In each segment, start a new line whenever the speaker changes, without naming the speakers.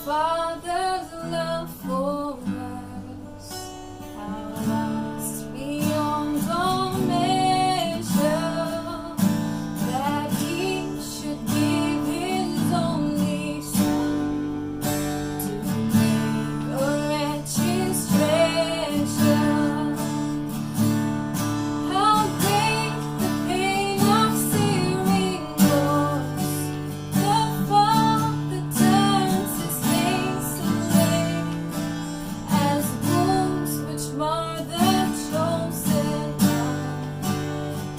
Father's love for us, how vast beyond all measure, that He should give His only Son to make a wretch His treasure. How great the pain of searing was, the fall that turns His face away, as wounds which mar the chosen one,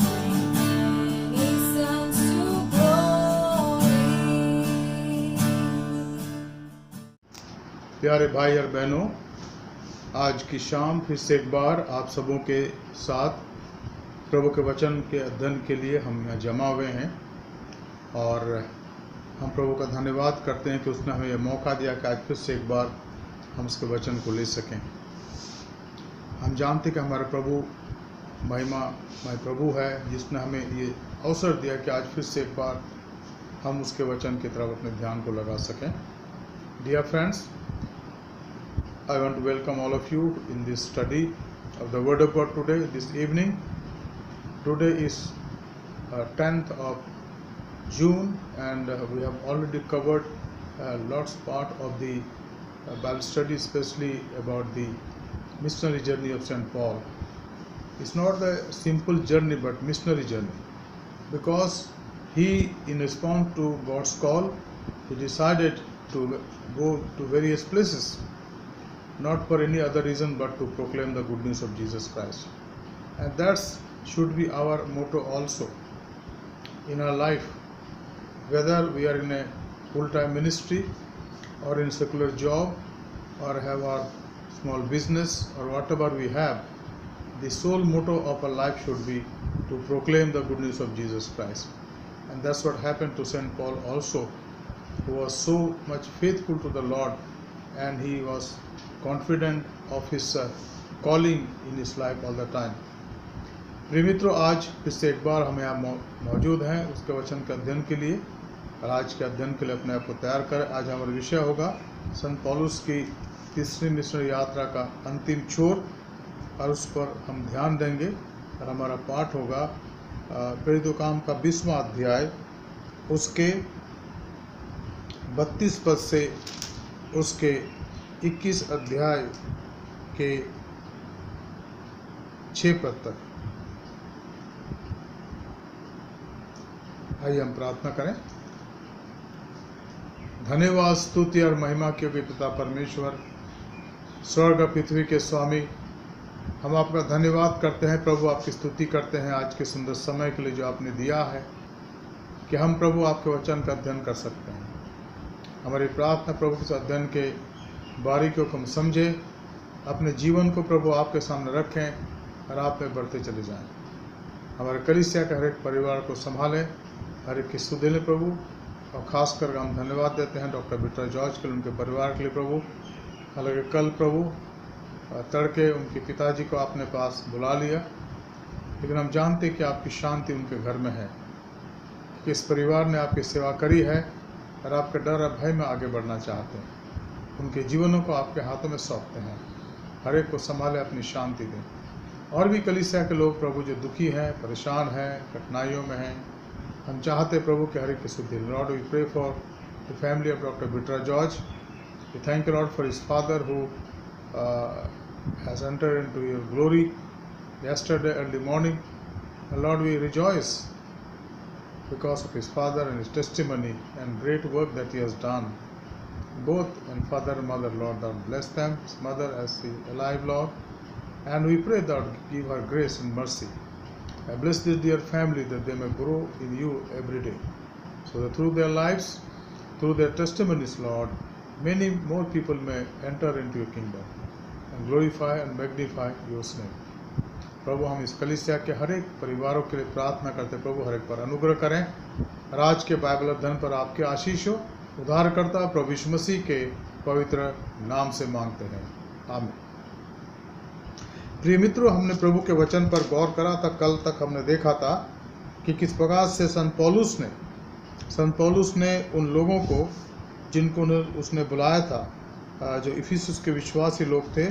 bring many sons to glory.
प्यारे भाई और बहनों, आज की शाम फिर से एक बार आप सबों के साथ प्रभु के वचन के अध्ययन के लिए हम यहाँ जमा हुए हैं और हम प्रभु का धन्यवाद करते हैं कि उसने हमें यह मौका दिया कि आज फिर से एक बार हम उसके वचन को ले सकें। हम जानते हैं कि हमारे प्रभु महिमामय प्रभु है, जिसने हमें ये अवसर दिया कि आज फिर से एक बार हम उसके वचन की तरफ अपने ध्यान को लगा सकें। Dear friends, I want to welcome all of you in this study of the Word of God today, this evening. Today is 10th of June and we have already covered lots part of the Bible study, especially about the missionary journey of St. Paul. It's not a simple journey but missionary journey, because he, in response to God's call, he decided to go to various places, not for any other reason but to proclaim the good news of Jesus Christ. And that should be our motto also in our life, whether we are in a full-time ministry or in secular job or have our small business or whatever we have. The sole motto of our life should be to proclaim the good news of Jesus Christ. And that's what happened to St. Paul also, who was so much faithful to the Lord, and he was confident of his calling in his life all the time. प्रिय मित्रों, आज फिर से एक बार हम यहाँ मौजूद हैं उसके वचन के अध्ययन के लिए, और आज के अध्ययन के लिए अपने आप को तैयार करें। आज हमारा विषय होगा संत पौलुस की तीसरी मिशनरी यात्रा का अंतिम छोर, और उस पर हम ध्यान देंगे। और हमारा पाठ होगा प्रेरितों काम का 20वां अध्याय, उसके 32 पद से उसके 21 अध्याय के 6 पद तक। आइए हम प्रार्थना करें। धन्यवाद, स्तुति और महिमा के पिता परमेश्वर, स्वर्ग और पृथ्वी के स्वामी, हम आपका धन्यवाद करते हैं प्रभु, आपकी स्तुति करते हैं आज के सुंदर समय के लिए जो आपने दिया है कि हम प्रभु आपके वचन का अध्ययन कर सकते हैं। हमारी प्रार्थना प्रभु इस अध्ययन के बारीकियों को हम समझें, अपने जीवन को प्रभु आपके सामने रखें और आप में बढ़ते चले जाएं। हमारे कलीसिया के हर एक परिवार को संभालें, हर एक की सुध लें प्रभु, और ख़ास कर हम धन्यवाद देते हैं डॉक्टर विक्टर जॉर्ज के लिए, उनके परिवार के लिए प्रभु। हालांकि कल प्रभु तड़के उनके पिताजी को आपने पास बुला लिया, लेकिन हम जानते हैं कि आपकी शांति उनके घर में है, कि इस परिवार ने आपकी सेवा करी है और आपके डर और भय में आगे बढ़ना चाहते हैं। उनके जीवनों को आपके हाथों में सौंपते हैं, हर एक को संभाले, अपनी शांति दें। और भी कलीसिया के लोग प्रभु जो दुखी हैं, परेशान हैं, कठिनाइयों में हैं, हम चाहते प्रभु कि हर एक की सुधि। Lord, we pray for the family of doctor Victor George. We thank you Lord for his father who has entered into your glory yesterday early morning. And Lord, we rejoice because of his father and his testimony and great work that he has done. Both and father and mother, Lord, thou bless them, his mother as she is alive, Lord. And we pray that give her grace and mercy. I bless this dear family that they may grow in you every day. So that through their lives, through their testimonies, Lord, many more people may enter into your kingdom and glorify and magnify your name. प्रभु, हम इस कलीसिया के हर एक परिवारों के लिए प्रार्थना करते हैं प्रभु, हर एक पर अनुग्रह करें। और आज के बाइबल अध्ययन पर आपके आशीष हो, उद्धारकर्ता प्रभु यीशु मसीह के पवित्र नाम से मांगते हैं, आमीन। प्रिय मित्रों, हमने प्रभु के वचन पर गौर करा था। कल तक हमने देखा था कि किस प्रकार से संत पौलुस ने उन लोगों को जिनको उसने बुलाया था, जो इफिसुस के विश्वासी लोग थे,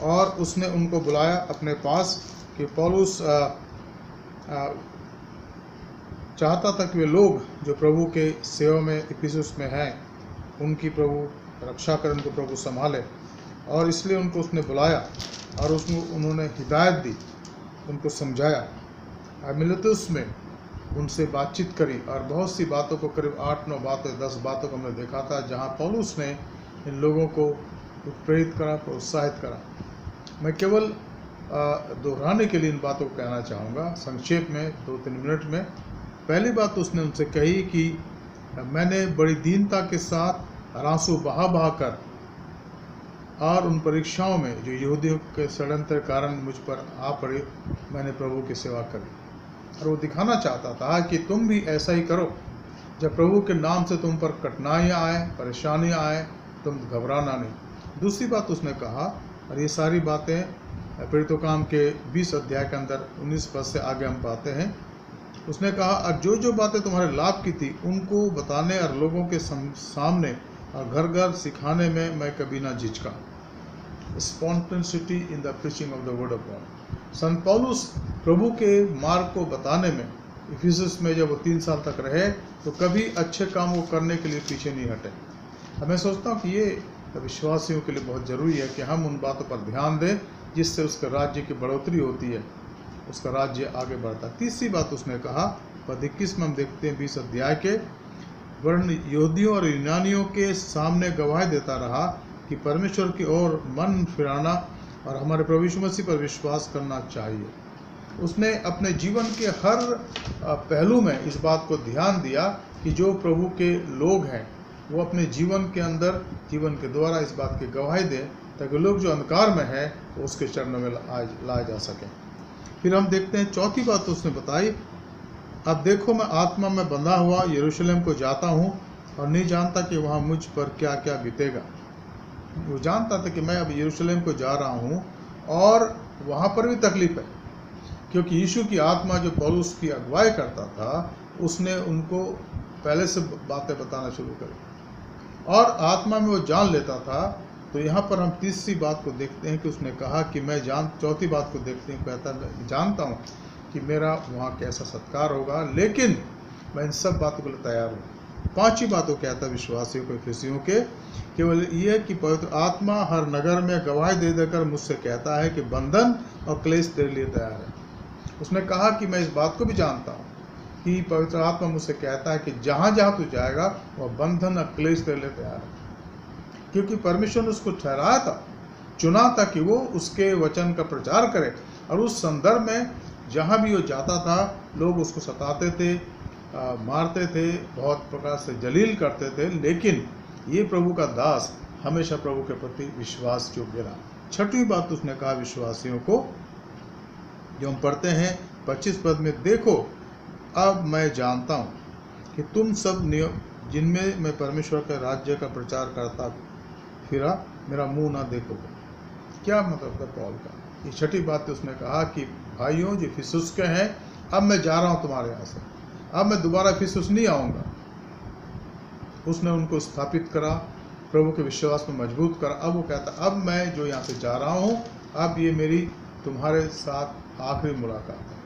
और उसने उनको बुलाया अपने पास कि पौलुस चाहता था कि वे लोग जो प्रभु के सेवा में इफिसुस में हैं उनकी प्रभु रक्षा करें, उनको प्रभु संभाले, और इसलिए उनको उसने बुलाया और उन्होंने हिदायत दी, उनको समझाया। मिलेतुस में उनसे बातचीत करी और बहुत सी बातों को, करीब 8-9 बातें 10 बातों को हमने देखा था जहाँ पौलुस ने इन लोगों को प्रेरित करा, प्रोत्साहित करा। मैं केवल दोहराने के लिए इन बातों को कहना चाहूँगा संक्षेप में 2-3 मिनट में। पहली बात उसने उनसे कही कि मैंने बड़ी दीनता के साथ आंसू बहा कर और उन परीक्षाओं में जो यहूदियों के षड्यंत्र कारण मुझ पर आ पड़े, मैंने प्रभु की सेवा करी। और वो दिखाना चाहता था कि तुम भी ऐसा ही करो। जब प्रभु के नाम से तुम पर कठिनाइयाँ आए, परेशानियाँ आए, तुम घबराना नहीं। दूसरी बात उसने कहा, और ये सारी बातें प्रेरितों काम के 20 अध्याय के अंदर 19 पद से आगे हम पाते हैं। उसने कहा, और जो जो बातें तुम्हारे लाभ की थी उनको बताने और लोगों के सामने और घर घर सिखाने में मैं कभी ना झिझका। Spontaneity in the preaching of the word of God. संत पौलुस प्रभु के मार्ग को बताने में, इफिसुस में जब वो 3 साल तक रहे, तो कभी अच्छे काम को करने के लिए पीछे नहीं हटे। अब मैं सोचता हूँ कि ये विश्वासियों के लिए बहुत ज़रूरी है कि हम उन बातों पर ध्यान दें जिससे उसके राज्य की बढ़ोतरी होती है, उसका राज्य आगे बढ़ता है। तीसरी बात उसने कहा, पद 21 में हम देखते हैं 20 अध्याय के, वर्ण यहूदियों और यूनानियों के सामने गवाही देता रहा कि परमेश्वर की ओर मन फिराना और हमारे प्रभु यीशु मसीह पर विश्वास करना चाहिए। उसने अपने जीवन के हर पहलू में इस बात को ध्यान दिया कि जो प्रभु के लोग हैं वो अपने जीवन के अंदर, जीवन के द्वारा इस बात की गवाही दें ताकि लोग जो अंधकार में हैं वो उसके चरणों में लाए जा सकें। फिर हम देखते हैं चौथी बात उसने बताई, अब देखो मैं आत्मा में बंधा हुआ यरूशलेम को जाता हूँ और नहीं जानता कि वहाँ मुझ पर क्या क्या बीतेगा। वो जानता था कि मैं अब यरूशलेम को जा रहा हूँ और वहाँ पर भी तकलीफ है, क्योंकि यीशु की आत्मा जो पौलुस की अगुवाई करता था उसने उनको पहले से बातें बताना शुरू करी और आत्मा में वो जान लेता था। तो यहाँ पर हम तीसरी बात को देखते हैं कि उसने कहा कि चौथी बात को देखते हैं, कहता मैं जानता हूँ कि मेरा वहाँ कैसा सत्कार होगा, लेकिन मैं इन सब बातों के लिए तैयार हूँ। पांचवी बात वो कहता विश्वासियों को, इफिसियों के, केवल ये कि पवित्र आत्मा हर नगर में गवाही दे देकर मुझसे कहता है कि बंधन और क्लेश तेरे लिए तैयार है। उसने कहा कि मैं इस बात को भी जानता हूँ कि पवित्र आत्मा मुझसे कहता है कि जहाँ जहाँ तू जाएगा वह बंधन और क्लेश तेरे लिए तैयार है, क्योंकि परमेश्वर ने उसको ठहराया था, चुना था कि वो उसके वचन का प्रचार करे। और उस संदर्भ में जहाँ भी वो जाता था लोग उसको सताते थे, मारते थे, बहुत प्रकार से जलील करते थे, लेकिन ये प्रभु का दास हमेशा प्रभु के प्रति विश्वास योग्य रहा। छठवीं बात उसने कहा विश्वासियों को, जो हम पढ़ते हैं 25 पद में, देखो अब मैं जानता हूँ कि तुम सब जिनमें मैं परमेश्वर के राज्य का प्रचार करता फिरा, मेरा मुंह ना देखोगे। क्या मतलब था पौल का? ये छठी बात उसने कहा कि भाइयों जो इफिसुस के हैं, अब मैं जा रहा हूँ तुम्हारे यहाँ से, अब मैं दोबारा इफिसुस नहीं आऊँगा। उसने उनको स्थापित करा, प्रभु के विश्वास में मजबूत करा। अब वो कहता अब मैं जो यहाँ से जा रहा हूँ, अब ये मेरी तुम्हारे साथ आखिरी मुलाकात है,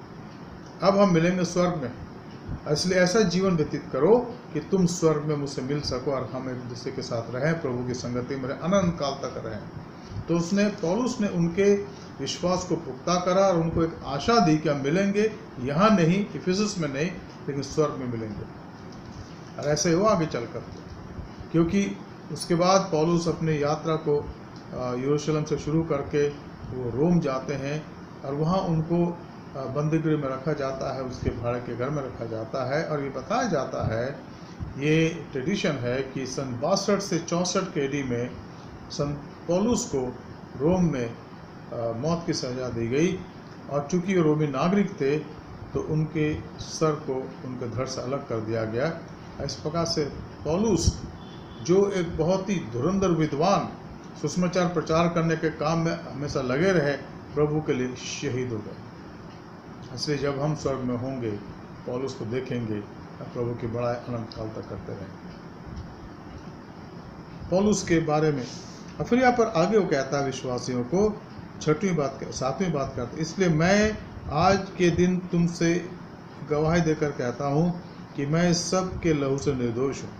अब हम मिलेंगे स्वर्ग में, इसलिए ऐसा जीवन व्यतीत करो कि तुम स्वर्ग में मुझसे मिल सको और हम एक दूसरे के साथ रहें, प्रभु की संगति में अनंत काल तक रहें। तो उसने पौलुस ने उनके विश्वास को पुख्ता करा और उनको एक आशा दी कि हम मिलेंगे, यहाँ नहीं, इफिसुस में नहीं, लेकिन स्वर्ग में मिलेंगे। और ऐसे हुआ आगे चलकर, क्योंकि उसके बाद पौलुस अपने यात्रा को यरूशलेम से शुरू करके वो रोम जाते हैं और वहाँ उनको बंदीगृह में रखा जाता है, उसके भाड़े के घर में रखा जाता है। और ये बताया जाता है, ये ट्रेडिशन है कि सन 62 से 64 के AD में संत पौलुस को रोम में मौत की सजा दी गई, और चूंकि वो रोमी नागरिक थे तो उनके सर को उनके धड़ से अलग कर दिया गया। इस प्रकार से पौलुस, जो एक बहुत ही धुरंधर विद्वान, सुसमाचार प्रचार करने के काम में हमेशा लगे रहे, प्रभु के लिए शहीद हो गए। इसलिए जब हम स्वर्ग में होंगे पौलुस को देखेंगे, प्रभु की बड़ाई अनंत काल तक करते रहेंगे। पौलुस के बारे में। और फिर यहाँ पर आगे वो कहता है विश्वासियों को, 7वीं बात करता है, इसलिए मैं आज के दिन तुमसे गवाही देकर कहता हूँ कि मैं सब के लहू से निर्दोष हूँ।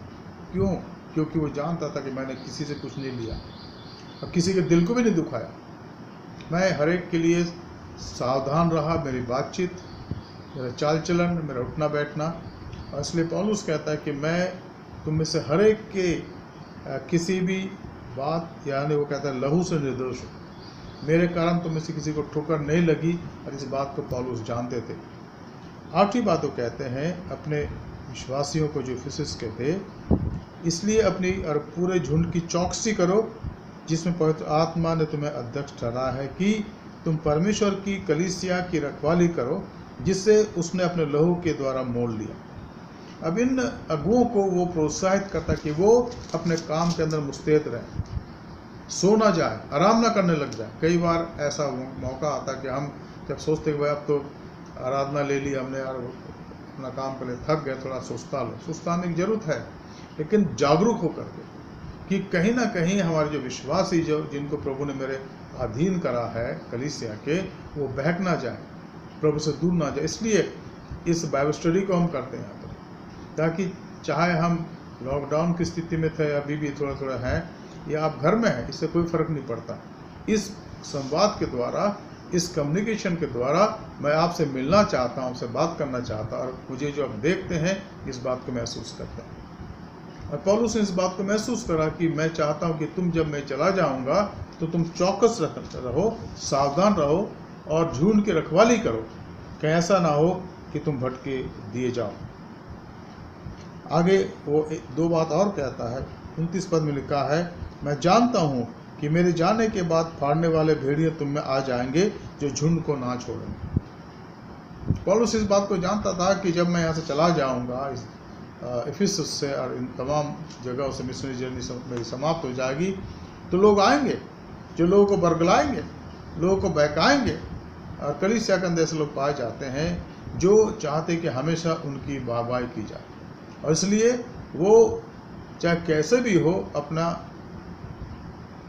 क्यों? क्योंकि वो जानता था कि मैंने किसी से कुछ नहीं लिया और किसी के दिल को भी नहीं दुखाया। मैं हर एक के लिए सावधान रहा, मेरी बातचीत, मेरा चाल चलन, मेरा उठना बैठना। और इसलिए पौलुस कहता है कि मैं तुम में से हर एक के किसी भी बात, यानी वो कहता है लहू से निर्दोष हूँ, मेरे कारण तुम में से किसी को ठोकर नहीं लगी। और इस बात को पौलुस जानते थे। 8वीं बात वो कहते हैं अपने विश्वासियों को जो इफिसस के थे, इसलिए अपनी और पूरे झुंड की चौकसी करो जिसमें पवित्र आत्मा ने तुम्हें अध्यक्ष ठहराया है कि तुम परमेश्वर की कलीसिया की रखवाली करो जिससे उसने अपने लहू के द्वारा मोल लिया। अब इन अगुओं को वो प्रोत्साहित करता कि वो अपने काम के अंदर मुस्तैद रहें, सो ना जाए, आराम ना करने लग जाए। कई बार ऐसा मौका आता कि हम जब सोचते कि भाई अब तो आराधना ले ली हमने और अपना काम कर ले, थक गए, थोड़ा सुस्ता लो। सुस्ताने की जरूरत है, लेकिन जागरूक होकर के कि कहीं ना कहीं हमारे जो विश्वासी जो जिनको प्रभु ने मेरे अधीन करा है कलीसिया के, वो बहक ना जाए, प्रभु से दूर ना जाए। इसलिए इस बाइबल स्टडी को हम करते हैं यहाँ पर, ताकि चाहे हम लॉकडाउन की स्थिति में थे, अभी भी थोड़ा थोड़ा है, या आप घर में हैं, इससे कोई फर्क नहीं पड़ता। इस संवाद के द्वारा, इस कम्युनिकेशन के द्वारा मैं आपसे मिलना चाहता हूँ, आपसे बात करना चाहता हूँ, और मुझे जो आप देखते हैं इस बात को महसूस करते हैं। और पौलुस ने इस बात को महसूस करा कि मैं चाहता हूँ कि तुम जब मैं चला जाऊँगा तो तुम चौकस रहो, सावधान रहो और झुंड की रखवाली करो, कहीं ऐसा ना हो कि तुम भटके दिए जाओ। आगे वो 2 बात और कहता है, 29 पद में लिखा है, मैं जानता हूँ कि मेरे जाने के बाद फाड़ने वाले भेड़िए तुम में आ जाएंगे जो झुंड को ना छोड़ेंगे। पौलुस इस बात को जानता था कि जब मैं यहाँ से चला जाऊँगा इफिसस से और इन तमाम जगहों से मिशनरी जर्नी मेरी समाप्त हो जाएगी, तो लोग आएंगे जो लोगों को बरगलाएंगे, लोगों को बहकाएंगे। और कलीसिया के अंदर ऐसे लोग पाए जाते हैं जो चाहते कि हमेशा उनकी वाहवाही की जाए, और इसलिए वो चाहे कैसे भी हो अपना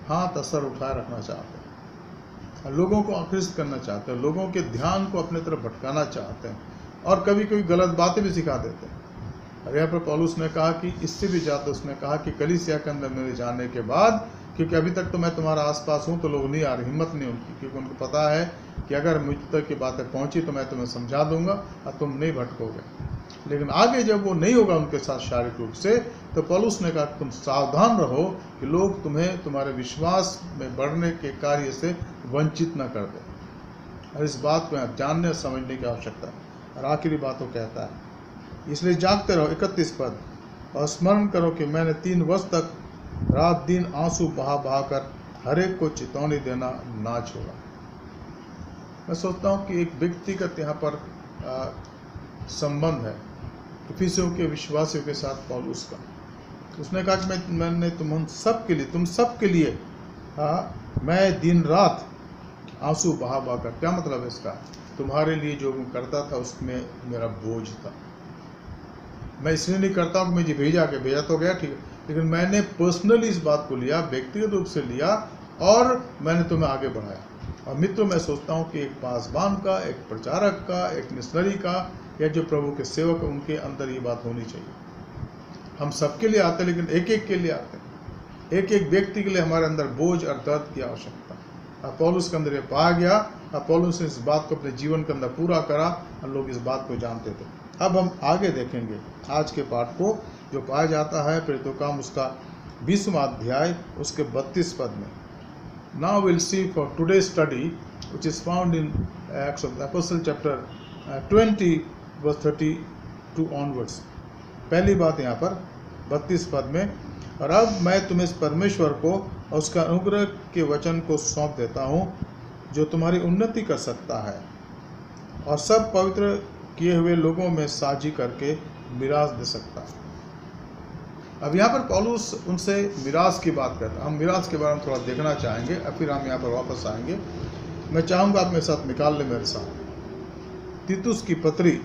हाथ असर उठाए रखना चाहते हैं, लोगों को आकृष्ट करना चाहते हैं, लोगों के ध्यान को अपने तरफ भटकाना चाहते हैं, और कभी कभी गलत बातें भी सिखा देते हैं। और यहाँ पर पौलुस ने कहा कि इससे भी ज़्यादा उसने कहा कि कलीसिया के अंदर मेरे जाने के बाद, क्योंकि अभी तक तो मैं तुम्हारा आसपास हूँ तो लोग नहीं आ रहे, हिम्मत नहीं उनकी, क्योंकि उनको पता है कि अगर मुझ तक की बातें पहुँची तो मैं तुम्हें समझा दूंगा और तुम नहीं भटकोगे। लेकिन आगे जब वो नहीं होगा उनके साथ शारीरिक रूप से, तो पौलुस ने कहा तुम सावधान रहो कि लोग तुम्हें तुम्हारे विश्वास में बढ़ने के कार्य से वंचित न कर दे। और इस बात को जानने और समझने की आवश्यकता है। और आखिरी बात वो कहता है, इसलिए जागते रहो, 31 पद, और स्मरण करो कि मैंने 3 वर्ष तक रात दिन आंसू बहा बहा कर हर एक को चेतावनी देना ना छोड़ा। मैं सोचता हूँ कि एक व्यक्तिगत यहाँ पर संबंध है इफिसियों के विश्वासियों के साथ पौलुस का। उसने कहा कि मैंने तुम सब के लिए मैं दिन रात आंसू बहा बहा कर, क्या मतलब है इसका? तुम्हारे लिए जो मैं करता था उसमें मेरा बोझ था। मैं इसलिए नहीं करता हूँ कि मुझे भेजा तो गया, ठीक है, लेकिन मैंने पर्सनली इस बात को लिया, व्यक्तिगत रूप से लिया, और मैंने तुम्हें आगे बढ़ाया। और मित्रों, मैं सोचता हूँ कि एक पासवान का, एक प्रचारक का, एक मिशनरी का, या जो प्रभु के सेवक, उनके अंदर ये बात होनी चाहिए। हम सबके लिए आते हैं, लेकिन एक एक के लिए आते हैं, एक एक व्यक्ति के लिए हमारे अंदर बोझ और दर्द की आवश्यकता। और पौलुस के अंदर ये पाया गया, और पौलुस ने इस बात को अपने जीवन के अंदर पूरा करा, और लोग इस बात को जानते थे। अब हम आगे देखेंगे आज के पाठ को, जो पाया जाता है प्रेरितों का काम उसका 20वां अध्याय उसके 32 पद में। Now will see for today study which is found in Acts of the apostle chapter 20 verse 32 onwards. पहली बात यहाँ पर 32 पद में, और अब मैं तुम्हें इस परमेश्वर को और उसका अनुग्रह के वचन को सौंप देता हूँ जो तुम्हारी उन्नति कर सकता है और सब पवित्र किए हुए लोगों में साझी करके मिरास दे सकता है। अब यहाँ पर पौलुस उनसे मिरास की बात करता है। हम मिरास के बारे में थोड़ा देखना चाहेंगे, और फिर हम यहाँ पर वापस आएंगे। मैं चाहूँगा आप मेरे साथ निकाल लें मेरे साथ तीतुस की पत्री,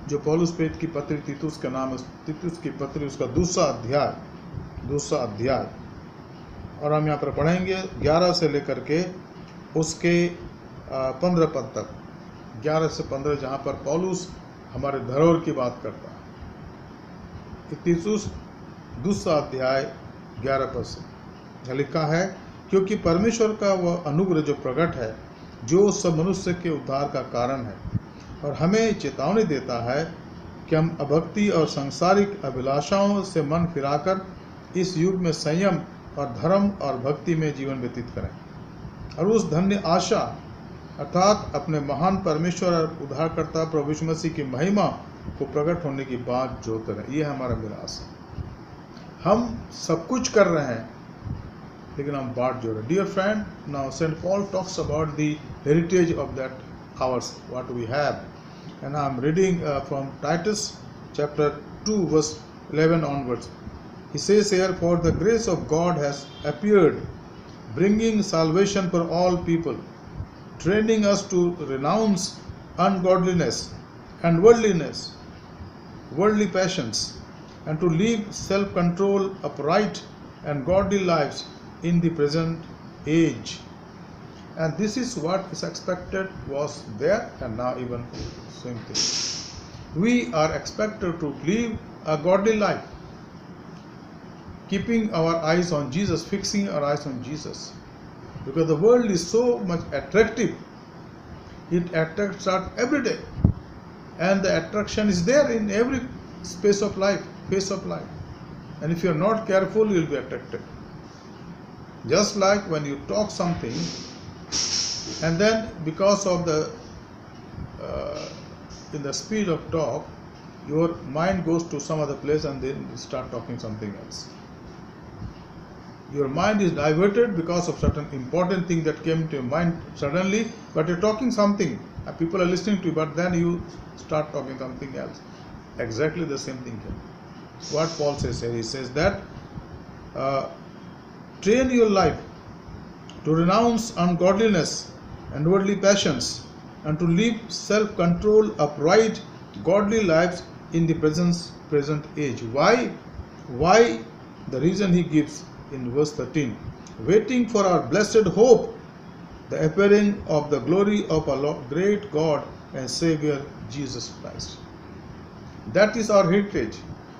जो पौलुस प्रेरित की पत्री तीतुस का नाम है, तीतुस की पत्री उसका 2रा अध्याय दूसरा अध्याय, और हम यहाँ पर पढ़ेंगे 11 से लेकर के उसके 15 पद तक। 11 से 15 जहाँ पर पौलुस हमारे धरोहर की बात करता है। तीतुस दूसरा अध्याय 11 पद से लिखा है, क्योंकि परमेश्वर का वह अनुग्रह जो प्रकट है, जो सब मनुष्य के उद्धार का कारण है, और हमें चेतावनी देता है कि हम अभक्ति और सांसारिक अभिलाषाओं से मन फिराकर इस युग में संयम और धर्म और भक्ति में जीवन व्यतीत करें, और उस धन्य आशा अर्थात अपने महान परमेश्वर और उद्धारकर्ता प्रभु यीशु मसीह की महिमा को प्रकट होने की बात जोते रहें। ये हमारा विलास है। हम सब कुछ कर रहे हैं, लेकिन हम बात जोड़ रहे। Dear friend, now Saint Paul talks about the heritage of that ours what we have, and I am reading from Titus chapter 2 verse 11 onwards. He says here, for the grace of God has appeared, bringing salvation for all people, training us to renounce ungodliness and worldly passions, and to live self-control, upright and godly lives in the present age. And this is what is expected, was there, and now even same thing. We are expected to live a godly life, keeping our eyes on Jesus, fixing our eyes on Jesus, because the world is so much attractive. It attracts us every day, and the attraction is there in every phase of life. And if you are not careful, you will be attracted. Just like when you talk something, and then because of the in the speed of talk, your mind goes to some other place, and then you start talking something else. Your mind is diverted because of certain important thing that came to your mind suddenly, but you're talking something, and people are listening to you, but then you start talking something else. Exactly the same thing here. What Paul says here, he says that train your life to renounce ungodliness and worldly passions, and to live self-control, upright, godly lives in the present age. Why? The reason he gives in verse 13, waiting for our blessed hope, the appearing of the glory of our great God and Savior Jesus Christ. That is our heritage.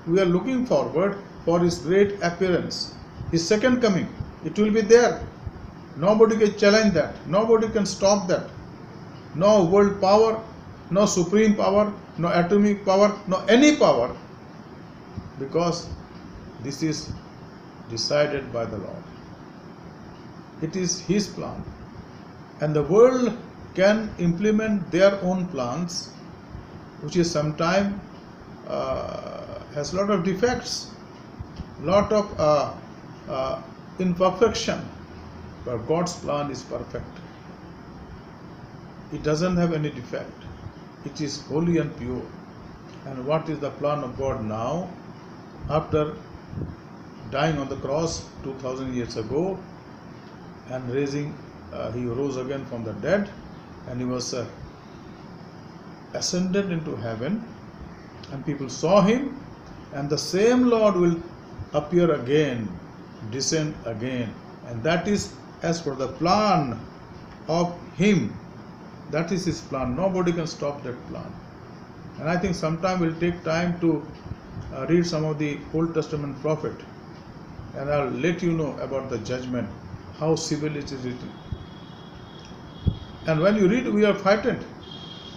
We are looking forward for his great appearance, his second coming. It will be there. Nobody can challenge that. Nobody can stop that. No world power, no supreme power, no atomic power, no any power, because this is decided by the Lord. It is his plan, and the world can implement their own plans, which is sometimes has a lot of defects, lot of imperfection, but God's plan is perfect. It doesn't have any defect. It is holy and pure. And what is the plan of God now? After dying on the cross 2000 years ago and he rose again from the dead, and he was ascended into heaven, and people saw him, and the same Lord will appear again, descend again, and that is as per the plan of him. That is his plan. Nobody can stop that plan. And I think sometime we'll take time to read some of the Old Testament prophet, and I'll let you know about the judgment, how civil it is written. And when you read, we are frightened,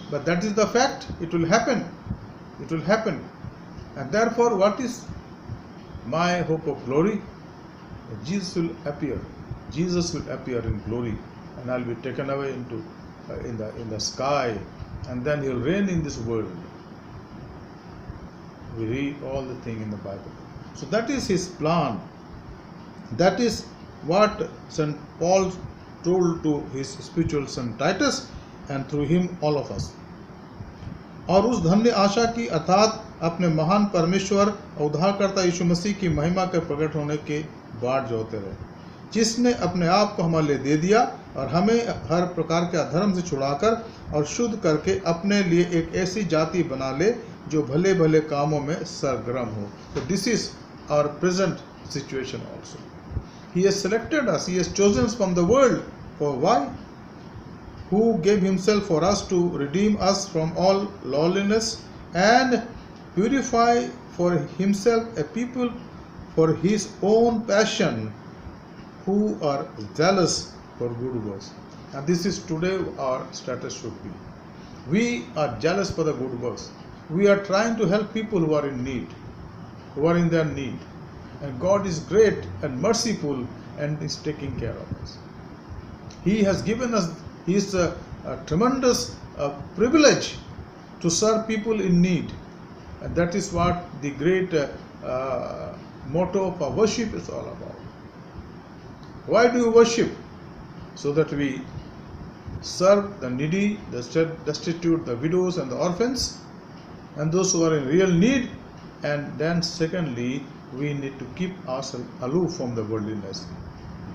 but that is the fact. It will happen. It will happen. And therefore, what is my hope of glory? Jesus will appear. Jesus will appear in glory, and I'll be taken away into in the sky, and then he'll reign in this world. We read all the thing in the Bible. So that is his plan. That is what St. Paul told to his spiritual son Titus, and through him all of us. और उस धन्य आशा की अर्थात अपने महान परमेश्वर और उद्धारकर्ता यीशु मसीह की महिमा के प्रकट होने के बाट जोते रहे, जिसने अपने आप को हमारे लिए दे दिया और हमें हर प्रकार के अधर्म से छुड़ाकर और शुद्ध करके अपने लिए एक ऐसी जाति बना ले जो भले भले कामों में सरगर्म हो. So this is our present situation also. He has selected us, He has chosen us from the world. For why? Who gave Himself for us to redeem us from all lawlessness and purify for Himself a people for His own passion, who are zealous for good works. And this is today our status should be. We are jealous for the good works. We are trying to help people who are in need, who are in their need. And God is great and merciful and is taking care of us. He has given us His tremendous privilege to serve people in need. And that is what the great motto of our worship is all about. Why do you worship? So that we serve the needy, the destitute, the widows and the orphans, and those who are in real need. And then secondly, we need to keep ourselves aloof from the worldliness.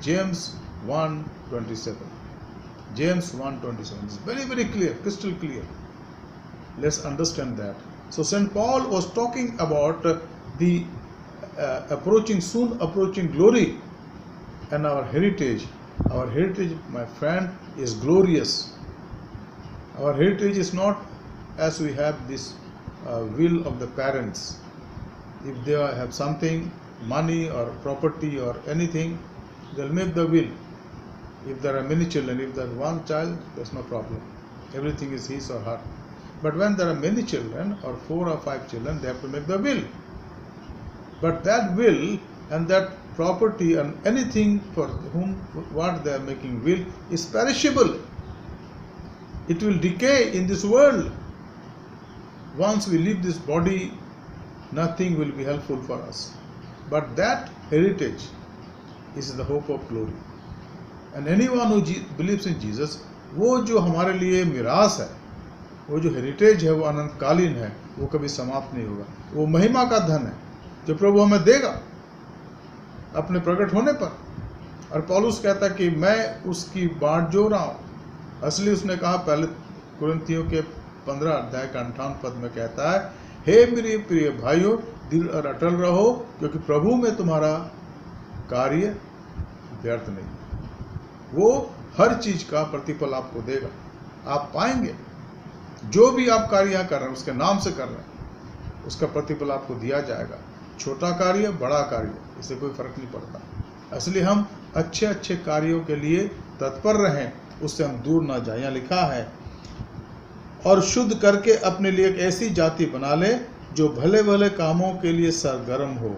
James 1:27. James 1:27 is very, very clear, crystal clear. Let's understand that. So St. Paul was talking about the soon approaching glory and our heritage. Our heritage, my friend, is glorious. Our heritage is not as we have this will of the parents. If they have something, money or property or anything, they'll make the will. If there are many children, if there is one child, there's no problem. Everything is his or her. But when there are many children, or 4 or 5 children, they have to make the will. But that will and that property and anything for whom what they are making will is perishable. It will decay in this world. Once we leave this body, nothing will be helpful for us. But that heritage is the hope of glory. And anyone who believes in Jesus, वो जो हमारे लिए मिरास है, वो जो heritage है, वो अनंतकालीन है, वो कभी समाप्त नहीं होगा. वो महिमा का धन है जो प्रभु हमें देगा अपने प्रकट होने पर. और पौलुस कहता है कि मैं उसकी बाट जो रहा हूँ. असली उसने कहा पहले कुरिन्थियों के 15 अध्याय का 58 पद में कहता है, हे मेरे प्रिय भाइयों, दिल और अटल रहो, क्योंकि प्रभु में तुम्हारा कार्य व्यर्थ नहीं. वो हर चीज का प्रतिफल आपको देगा. आप पाएंगे जो भी आप कार्य कर रहे हैं, उसके नाम से कर रहे हैं, उसका प्रतिफल आपको दिया जाएगा. छोटा कार्य, बड़ा कार्य, इससे कोई फर्क नहीं पड़ता. इसलिए हम अच्छे अच्छे कार्यों के लिए तत्पर रहें, उससे हम दूर ना जाएं. यहाँ लिखा है, और शुद्ध करके अपने लिए एक ऐसी जाति बना ले जो भले भले कामों के लिए सरगर्म हो.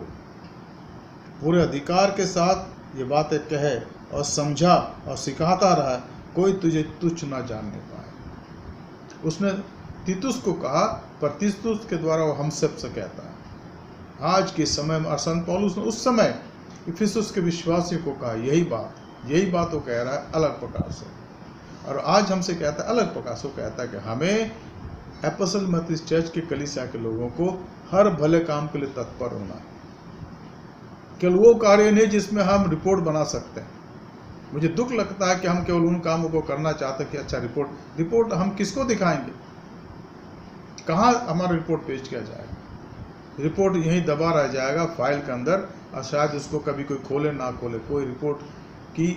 पूरे अधिकार के साथ ये बातें कहे और समझा और सिखाता रहा, कोई तुझे तुच्छ ना जानने पाए. उसने तीतुस को कहा, पर तीतुस के द्वारा वो हम सब से कहता है. आज के समय में संत पौलुस ने उस समय इफिसुस के विश्वासियों को कहा यही बात वो कह रहा है अलग प्रकार से. और आज हमसे कहता है अलग प्रकार से. वो कहता है कि हमें एपोस्टल मेथोडिस्ट चर्च के कलीसिया के लोगों को हर भले काम के लिए तत्पर होना है. केवल वो कार्य नहीं जिसमें हम रिपोर्ट बना सकते हैं. मुझे दुख लगता है कि हम केवल उन कामों को करना चाहते हैं कि अच्छा रिपोर्ट हम किसको दिखाएंगे, कहाँ हमारा रिपोर्ट पेश किया जाएगा. रिपोर्ट यहीं दबा रह जाएगा फाइल के अंदर, और शायद उसको कभी कोई खोले ना खोले. कोई रिपोर्ट की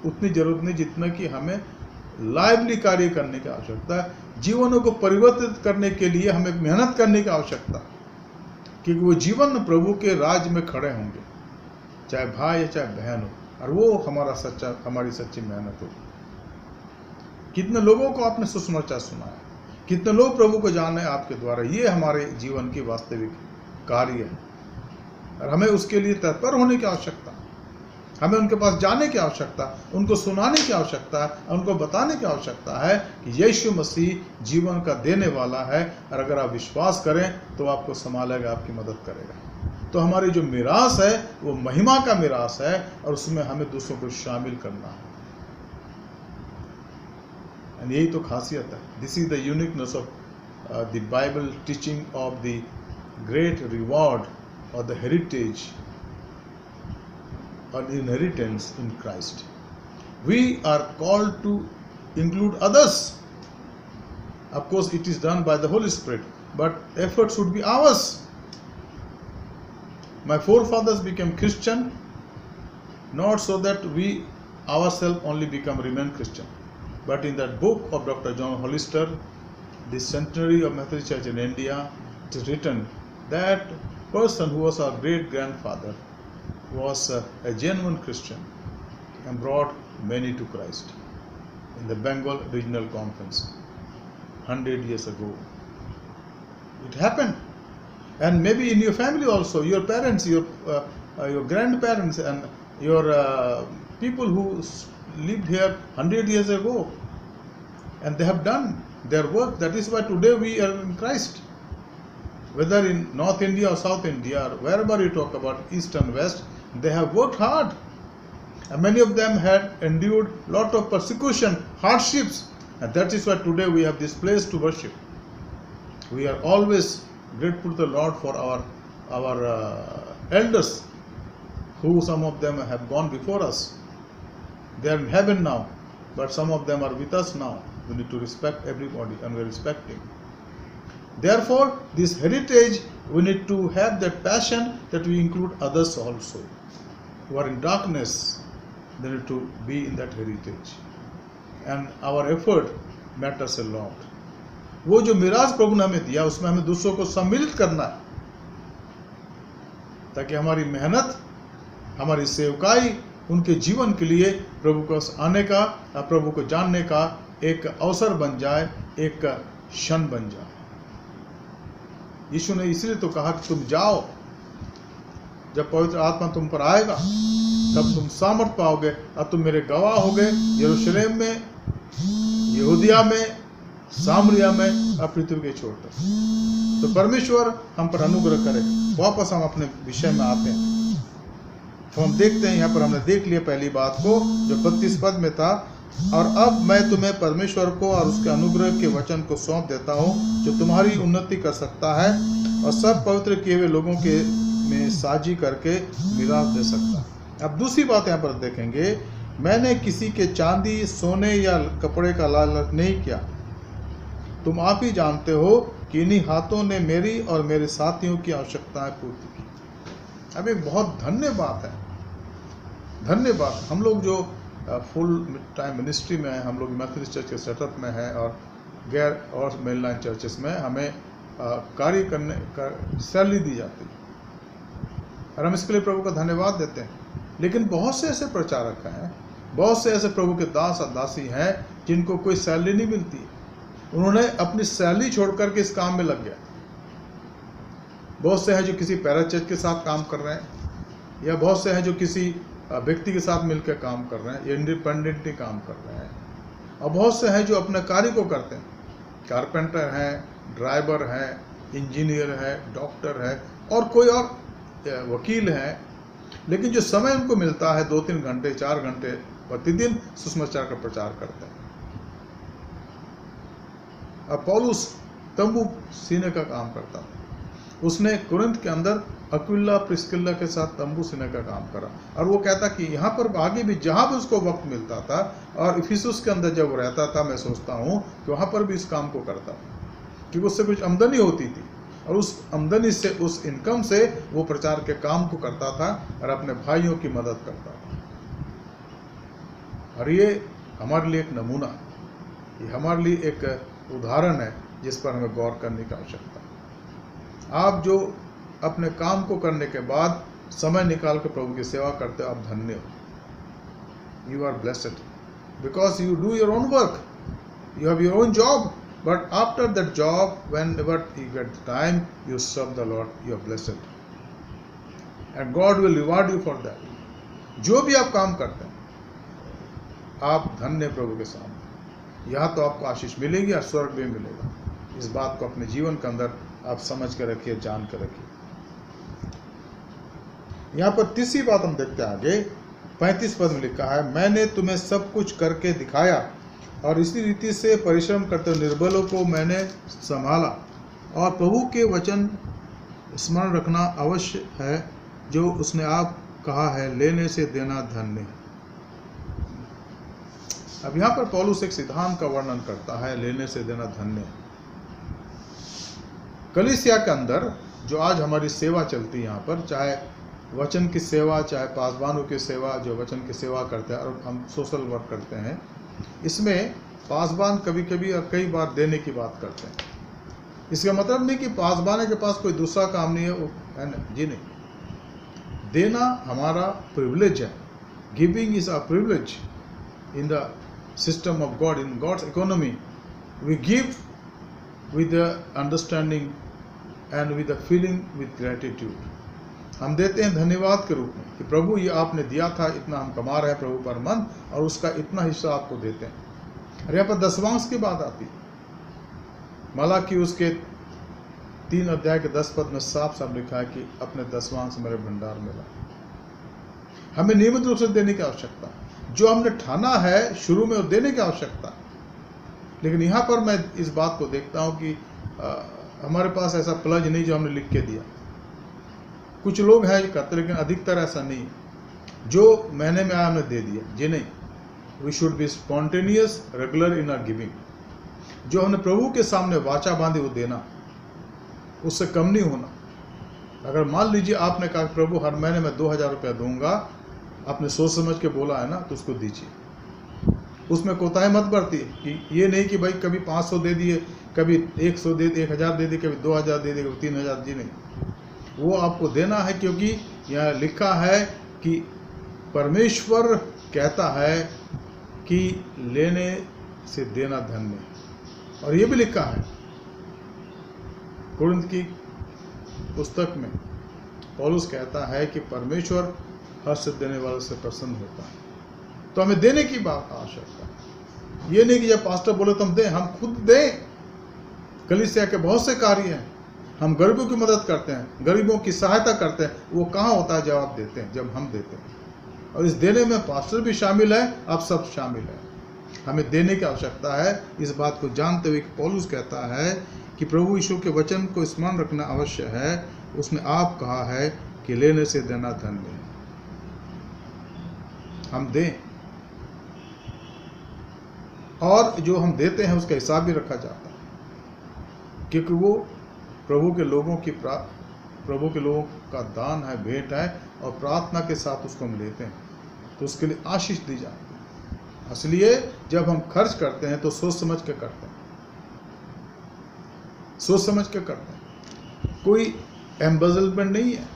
उतनी जरूरत नहीं जितना कि हमें लाइवली कार्य करने की आवश्यकता है. जीवनों को परिवर्तित करने के लिए हमें मेहनत करने की आवश्यकता है, क्योंकि वो जीवन प्रभु के राज में खड़े होंगे, चाहे भाई या चाहे बहन हो. और वो हमारी सच्ची मेहनत होगी. कितने लोगों को आपने सुसमाचार सुनाया, कितने लोग प्रभु को जाने आपके द्वारा. ये हमारे जीवन की वास्तविक कार्य है, और हमें उसके लिए तत्पर होने की आवश्यकता, हमें उनके पास जाने की आवश्यकता, उनको सुनाने की आवश्यकता है, उनको बताने की आवश्यकता है कि यीशु मसीह जीवन का देने वाला है, और अगर आप विश्वास करें तो आपको संभालेगा, आपकी मदद करेगा. तो हमारी जो मिरास है वो महिमा का मिरास है, और उसमें हमें दूसरों को शामिल करना है. और यही तो खासियत है. This is the uniqueness of the Bible teaching of the great reward और the heritage or inheritance in Christ. We are called to include others. Of course, it is done by the Holy Spirit, but effort should be ours. My forefathers became Christian, not so that we ourselves only remain Christian, but in that book of Dr. John Hollister, the centenary of Methodist Church in India, it is written that person who was our great grandfather was a genuine Christian and brought many to Christ in the Bengal Regional Conference 100 years ago. It happened. And maybe in your family also, your parents, your grandparents, and your people who lived here 100 years ago, and they have done their work. That is why today we are in Christ. Whether in North India or South India, or wherever you talk about East and West, they have worked hard. And many of them had endured lot of persecution, hardships, and that is why today we have this place to worship. We are always grateful to the Lord for our elders, who some of them have gone before us. They are in heaven now, but some of them are with us now. We need to respect everybody, and we are respecting. Therefore, this heritage, we need to have that passion that we include others also who are in darkness. They need to be in that heritage, and our effort matters a lot. वो जो मिराज प्रभु ने हमें दिया, उसमें हमें दूसरों को सम्मिलित करना है, ताकि हमारी मेहनत, हमारी सेवकाई उनके जीवन के लिए प्रभु को आने का, प्रभु को जानने का एक अवसर बन जाए, एक क्षण बन जाए। यीशु ने इसलिए तो कहा कि तुम जाओ, जब पवित्र आत्मा तुम पर आएगा तब तुम सामर्थ पाओगे, और तुम मेरे गवाह होगे यरूशलेम में, यहूदिया में, सामरिया में, और पृथ्वी के छोर तक। तो परमेश्वर हम पर अनुग्रह करे। वापस हम अपने विषय में आते हैं, तो हम देखते हैं, यहाँ पर हमने देख लिया पहली बात को जो 32 पद में था। और अब मैं तुम्हें परमेश्वर को और उसके अनुग्रह के वचन को सौंप देता हूँ, जो तुम्हारी उन्नति कर सकता है और सब पवित्र किए हुए लोगों के में साझी करके मिरास दे सकता है। अब दूसरी बात यहाँ पर देखेंगे, मैंने किसी के चांदी, सोने या कपड़े का लालच नहीं किया। तुम आप ही जानते हो कि इन्हीं हाथों ने मेरी और मेरे साथियों की आवश्यकताएं पूर्ति की। अब एक बहुत धन्य बात है, धन्य बात। हम लोग जो फुल टाइम मिनिस्ट्री में है, हम लोग मेथोडिस्ट चर्च के सेटअप में है और गैर और मेनलाइन चर्चेस में हमें कार्य करने का सैलरी दी जाती है, और हम इसके लिए प्रभु का धन्यवाद देते हैं। लेकिन बहुत से ऐसे प्रचारक हैं, बहुत से ऐसे प्रभु के दास और दासी हैं जिनको कोई सैलरी नहीं मिलती। उन्होंने अपनी सैलरी छोड़ करके इस काम में लग गया। बहुत से हैं जो किसी पैराचर्च के साथ काम कर रहे हैं, या बहुत से हैं जो किसी व्यक्ति के साथ मिलकर काम कर रहे हैं, या इंडिपेंडेंटली काम कर रहे हैं, और बहुत से हैं जो अपने कार्य को करते हैं। कारपेंटर हैं, ड्राइवर हैं, इंजीनियर है, डॉक्टर है, और कोई और वकील हैं। लेकिन जो समय उनको मिलता है 2-3 घंटे 4 घंटे प्रतिदिन सुसमाचार का प्रचार करते हैं। अब पौलुस तंबू सीने का काम करता था। उसने कुरिन्थ के अंदर अक्विला प्रिस्किल्ला के साथ तंबू सीने का काम करा, और वो कहता कि यहाँ पर आगे भी जहाँ भी उसको वक्त मिलता था, और इफिसुस के अंदर जब वो रहता था, मैं सोचता हूँ कि वहाँ पर भी इस काम को करता, क्योंकि उससे कुछ आमदनी होती थी, और उस आमदनी से, उस इनकम से वो प्रचार के काम को करता था और अपने भाइयों की मदद करता था। और ये हमारे लिए एक नमूना, ये हमारे लिए एक उदाहरण है जिस पर हमें गौर करने की आवश्यकता है। आप जो अपने काम को करने के बाद समय निकाल कर प्रभु की सेवा करते हो, आप धन्य हो। You are blessed because you do your own work, you have your own job, but after that job, whenever you get time, you serve the Lord, you are blessed, and God will reward you for that. जो भी आप काम करते हैं, आप धन्य प्रभु के सामने, यहाँ तो आपको आशीष मिलेगी और स्वर्ग भी मिलेगा। इस बात को अपने जीवन के अंदर आप समझ कर रखिए, जान कर रखिए। यहाँ पर तीसरी बात हम देखते हैं आगे 35 पद में लिखा है, मैंने तुम्हें सब कुछ करके दिखाया और इसी रीति से परिश्रम करते निर्बलों को मैंने संभाला। और प्रभु के वचन स्मरण रखना अवश्य है, जो उसने आप कहा है, लेने से देना धन्य है। अब यहाँ पर पौलुस एक सिद्धांत का वर्णन करता है, लेने से देना धन्य है। कलीसिया के अंदर जो आज हमारी सेवा चलती है यहाँ पर, चाहे वचन की सेवा, चाहे पासवानों की सेवा जो वचन की सेवा करते हैं, और हम सोशल वर्क करते हैं, इसमें पासवान कभी कभी और कई बार देने की बात करते हैं। इसका मतलब नहीं कि पासवान के पास कोई दूसरा काम नहीं है, वो है ना जी, नहीं। देना हमारा प्रिविलेज है। Giving is a privilege in the system of God, in God's economy. We give with the understanding and with the feeling with gratitude। हम देते हैं धन्यवाद के रूप में कि प्रभु ये आपने दिया था, इतना हम कमा रहे हैं प्रभु पर मन, और उसका इतना हिस्सा आपको देते हैं। और यहाँ पर दशवांश की बात आती है। मलाकी उसके 3 अध्याय के 10 पद में साफ साफ लिखा है कि अपने दशवांश मेरे भंडार में ला। हमें नियमित रूप से देने की आवश्यकता, जो हमने ठाना है शुरू में, वो देने की आवश्यकता। लेकिन यहाँ पर मैं इस बात को देखता हूँ कि हमारे पास ऐसा प्लज नहीं जो हमने लिख के दिया। कुछ लोग हैं जो करते, लेकिन अधिकतर ऐसा नहीं। जो महीने में आया हमने दे दिया जी, नहीं। We should be spontaneous, regular in our giving. जो हमने प्रभु के सामने वाचा बांधी वो देना, उससे कम नहीं होना। अगर मान लीजिए आपने कहा प्रभु हर महीने में 2000 रुपया दूंगा, आपने सोच समझ के बोला है ना, तो उसको दीजिए। उसमें कोताही मत बरती कि ये नहीं कि भाई कभी 500 दे दिए, कभी 100 दे दिए, 1000 दे दिए, कभी 2000 दे दिए, कभी 3000 जी, नहीं। वो आपको देना है, क्योंकि यहाँ लिखा है कि परमेश्वर कहता है कि लेने से देना धन्य है। और ये भी लिखा है कुरिन्थ की पुस्तक में, पौलुस कहता है कि परमेश्वर हर्ष देने वालों से प्रसन्न होता है। तो हमें देने की बात आवश्यकता है। ये नहीं कि जब पास्टर बोले तो हम दें, हम खुद दें। कलीसिया के बहुत से कार्य हैं, हम गरीबों की मदद करते हैं, गरीबों की सहायता करते हैं। वो कहाँ होता है जब आप देते हैं, जब हम देते हैं। और इस देने में पास्टर भी शामिल है, आप सब शामिल हैं। हमें देने की आवश्यकता है। इस बात को जानते हुए पौलुस कहता है कि प्रभु यीशु के वचन को स्मरण रखना अवश्य है। उसने आप कहा है कि लेने से देना धन्य है। हम दें, और जो हम देते हैं उसका हिसाब भी रखा जाता है, क्योंकि वो प्रभु के लोगों का दान है, भेंट है, और प्रार्थना के साथ उसको हम लेते हैं, तो उसके लिए आशीष दी जाती है। इसलिए जब हम खर्च करते हैं तो सोच समझ के करते हैं, सोच समझ के करते हैं। कोई एम्बेजलमेंट नहीं है,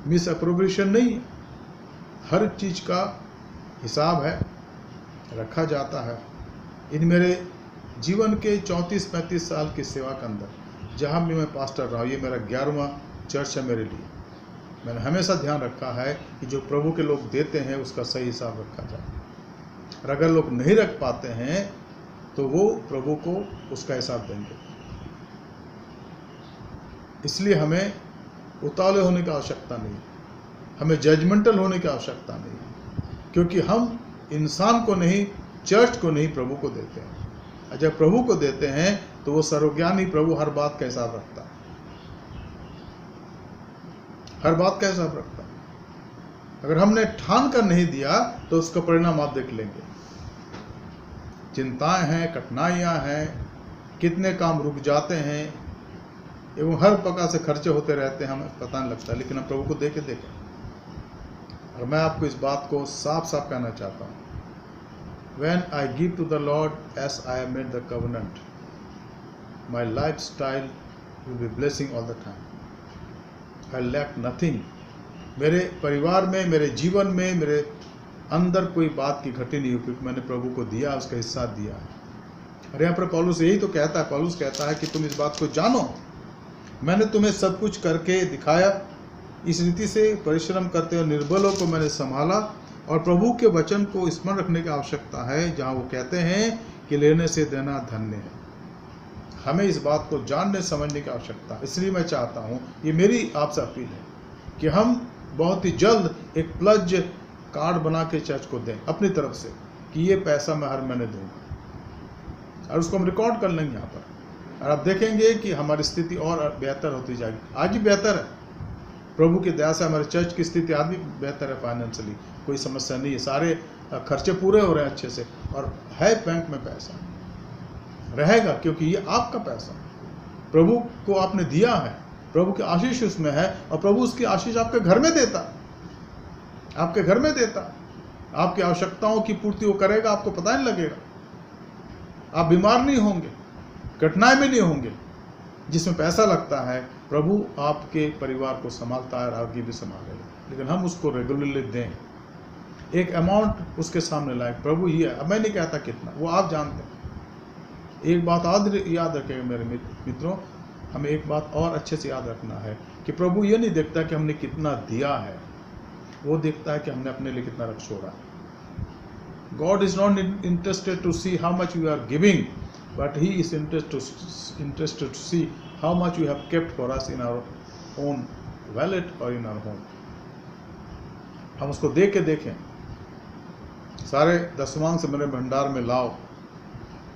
मिस अप्रोप्रिएशन नहीं है। हर चीज का हिसाब है, रखा जाता है। इन मेरे जीवन के 34-35 साल की सेवा के अंदर, जहाँ भी मैं पास्टर रहा हूँ, ये मेरा 11वां चर्च है मेरे लिए। मैंने हमेशा ध्यान रखा है कि जो प्रभु के लोग देते हैं उसका सही हिसाब रखा जाए। और अगर लोग नहीं रख पाते हैं तो वो प्रभु को उसका हिसाब देंगे। इसलिए हमें उतावले होने की आवश्यकता नहीं, हमें जजमेंटल होने की आवश्यकता नहीं, क्योंकि हम इंसान को नहीं, चर्च को नहीं, प्रभु को देते हैं। जब प्रभु को देते हैं तो वो सर्वज्ञानी प्रभु हर बात का हिसाब रखता है, हर बात का हिसाब रखता है। अगर हमने ठान कर नहीं दिया तो उसका परिणाम आप देख लेंगे। चिंताएं हैं, कठिनाइयां हैं, कितने काम रुक जाते हैं, एवं हर प्रकार से खर्चे होते रहते हैं, हमें पता नहीं लगता, लेकिन हम प्रभु को देखे देखें। और मैं आपको इस बात को साफ साफ कहना चाहता हूँ, when I give to the Lord as I have made the covenant, my lifestyle will be blessing all the time. I lack nothing. मेरे परिवार में, मेरे जीवन में, मेरे अंदर कोई बात की घटी नहीं हुई, क्योंकि मैंने प्रभु को दिया, उसका हिस्सा दिया है। और यहाँ पर पौलुस यही तो कहता है, पौलुस कहता है कि तुम इस बात को जानो, मैंने तुम्हें सब कुछ करके दिखाया, इस रीति से परिश्रम करते हुए निर्बलों को मैंने संभाला। और प्रभु के वचन को स्मरण रखने की आवश्यकता है, जहाँ वो कहते हैं कि लेने से देना धन्य है। हमें इस बात को जानने समझने की आवश्यकता है। इसलिए मैं चाहता हूँ, ये मेरी आपसे अपील है कि हम बहुत ही जल्द एक प्लज कार्ड बना के चर्च को दें अपनी तरफ से कि ये पैसा मैं हर महीने दूंगा, और उसको हम रिकॉर्ड कर लेंगे यहाँ पर, और आप देखेंगे कि हमारी स्थिति और बेहतर होती जाएगी। आज भी बेहतर है, प्रभु की दया से हमारे चर्च की स्थिति आज भी बेहतर है, फाइनेंशियली कोई समस्या नहीं है, सारे खर्चे पूरे हो रहे हैं अच्छे से, और है बैंक में पैसा रहेगा, क्योंकि ये आपका पैसा प्रभु को आपने दिया है। प्रभु की आशीष उसमें है, और प्रभु उसकी आशीष आपके घर में देता है, आपके घर में देता है। आपकी आवश्यकताओं की पूर्ति वो करेगा, आपको पता नहीं लगेगा। आप बीमार नहीं होंगे, कठिनाई में नहीं होंगे। जिसमें पैसा लगता है प्रभु आपके परिवार को संभालता है और आगे भी संभालेगा, लेकिन हम उसको रेगुलरली दें, एक अमाउंट उसके सामने लाए, प्रभु ये है। अब मैं नहीं कहता कितना, वो आप जानते हैं। एक बात याद रखेगा मेरे मित्रों, हमें एक बात और अच्छे से याद रखना है कि प्रभु ये नहीं देखता कि हमने कितना दिया है, वो देखता है कि हमने अपने लिए कितना रख छोड़ा। God is not interested to see how much you are giving, but He is interested to see how much you have kept for us in our own wallet or in our home. हम उसको देख के देखें, सारे दसवांग से मेरे भंडार में लाओ,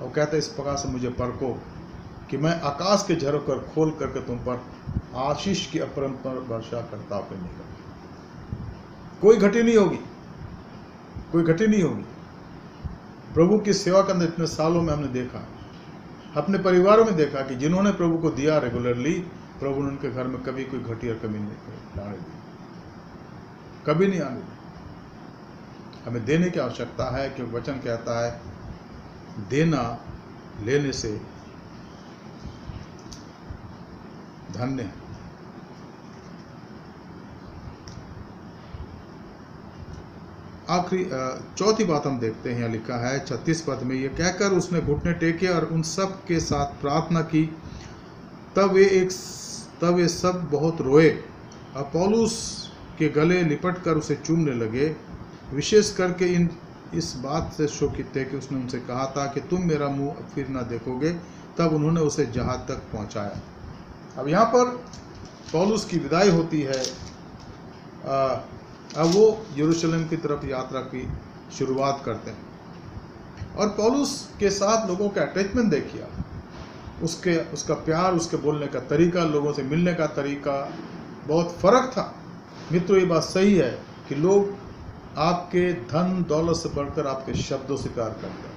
और कहते इस प्रकार से मुझे परखो कि मैं आकाश के झरोखर खोल करके तुम पर आशीष की अपरंपार वर्षा करता हूं। नहीं करता, कोई घटी नहीं होगी, कोई घटी नहीं होगी। प्रभु की सेवा के अंदर इतने सालों में हमने देखा, अपने परिवारों में देखा कि जिन्होंने प्रभु को दिया रेगुलरली, प्रभु ने उनके घर में कभी कोई घटी और कमी नहीं आने दी, कभी नहीं आने दी। हमें देने की आवश्यकता है, क्योंकि वचन कहता है देना लेने से धन्य है। आखिरी चौथी बात हम देखते हैं, यहाँ लिखा है 36 पद में, ये कहकर उसने घुटने टेके और उन सब के साथ प्रार्थना की। तब वे सब बहुत रोए और पौलुस के गले लिपट कर उसे चूमने लगे। विशेष करके इस बात से शोकित थे कि उसने उनसे कहा था कि तुम मेरा मुंह फिर ना देखोगे। तब उन्होंने उसे जहाज तक पहुंचाया। अब यहाँ पर पौलुस की विदाई होती है। अब वो यरूशलेम की तरफ यात्रा की शुरुआत करते हैं, और पौलुस के साथ लोगों का अटैचमेंट देखिए, उसका प्यार, उसके बोलने का तरीका, लोगों से मिलने का तरीका बहुत फर्क था। मित्रों, ये बात सही है कि लोग आपके धन दौलत से बढ़कर आपके शब्दों से प्यार करते हैं।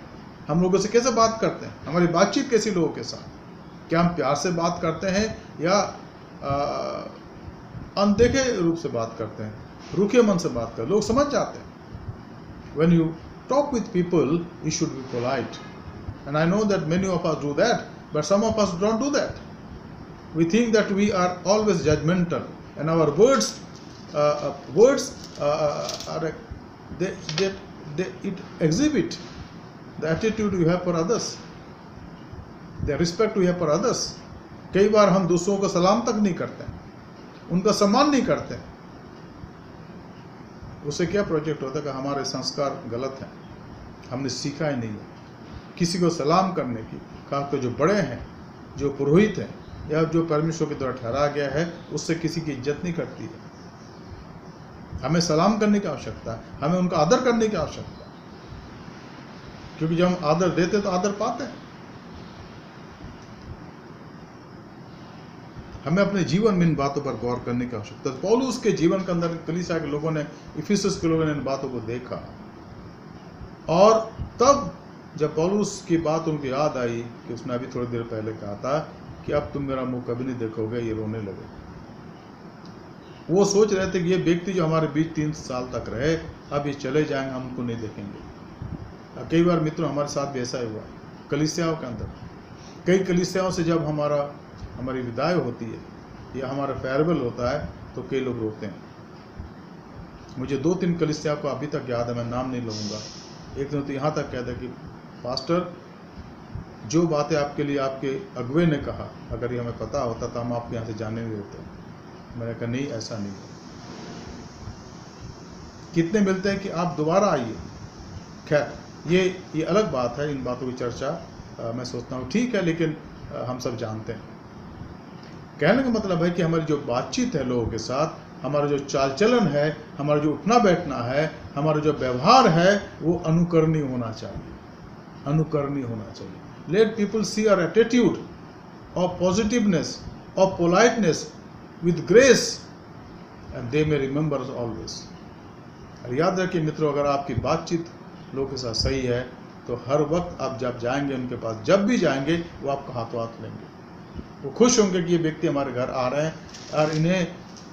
हम लोगों से कैसे बात करते हैं, हमारी बातचीत कैसी लोगों के साथ, क्या हम प्यार से बात करते हैं या अनदेखे रूप से बात करते हैं, रूखे मन से बात करते हैं। लोग समझ जाते हैं। When you talk with people, you should be polite, and I know that many of us do that, but some of us don't do that. We think that we are always judgmental, and our words it exhibit the attitude we have for others, the respect we have for others. कई बार हम दूसरों को सलाम तक नहीं करते हैं, उनका सम्मान नहीं करते हैं। उससे क्या प्रोजेक्ट होता है कि हमारे संस्कार गलत हैं, हमने सीखा ही नहीं है किसी को सलाम करने की। खासकर जो बड़े हैं, जो पुरोहित हैं, या जो परमेश्वर के द्वारा ठहराया गया है, उससे किसी की इज्जत नहीं करती है। हमें सलाम करने की आवश्यकता है, हमें उनका आदर करने की आवश्यकता है, क्योंकि जब हम आदर देते तो आदर पाते हैं। हमें अपने जीवन में इन बातों पर गौर करने की आवश्यकता है। पौलुस के जीवन के अंदर कलीसिया के लोगों ने, इफिसस के लोगों ने इन बातों को देखा, और तब जब पौलुस की बात उनको याद आई कि उसने अभी थोड़ी देर पहले कहा था कि अब तुम मेरा मुंह कभी नहीं देखोगे, ये रोने लगे। वो सोच रहे थे कि ये व्यक्ति जो हमारे बीच 3 साल तक रहे, अब ये चले जाएंगे, हम उनको नहीं देखेंगे। कई बार मित्रों हमारे साथ भी ऐसा ही हुआ कलीसियाओं के अंदर। कई कलीसियाओं से जब हमारी विदाई होती है या हमारा फेयरवेल होता है, तो कई लोग रोते हैं। मुझे 2-3 कलीसिया को अभी तक याद है, मैं नाम नहीं लूँगा। एक दिन तो यहाँ तक कहता कि पास्टर, जो बातें आपके लिए आपके अगुवे ने कहा, अगर ये हमें पता होता तो हम आपके यहाँ से जाने नहीं देते। मैंने कहा नहीं, ऐसा नहीं है। कितने मिलते हैं कि आप दोबारा आइए। खैर, ये अलग बात है, इन बातों की चर्चा मैं सोचता हूँ ठीक है, लेकिन हम सब जानते हैं। कहने का मतलब है कि हमारी जो बातचीत है लोगों के साथ, हमारा जो चाल चलन है, हमारा जो उठना बैठना है, हमारा जो व्यवहार है, वो अनुकरणीय होना चाहिए, अनुकरणीय होना चाहिए। Let people see our attitude of positiveness, of politeness with grace, and they may remember us always. और याद रखिए मित्रों, अगर आपकी बातचीत लोगों के साथ सही है, तो हर वक्त आप जब जाएंगे उनके पास, जब भी जाएंगे, वो आपका हाथों हाथ लेंगे। वो खुश होंगे कि ये व्यक्ति हमारे घर आ रहे हैं और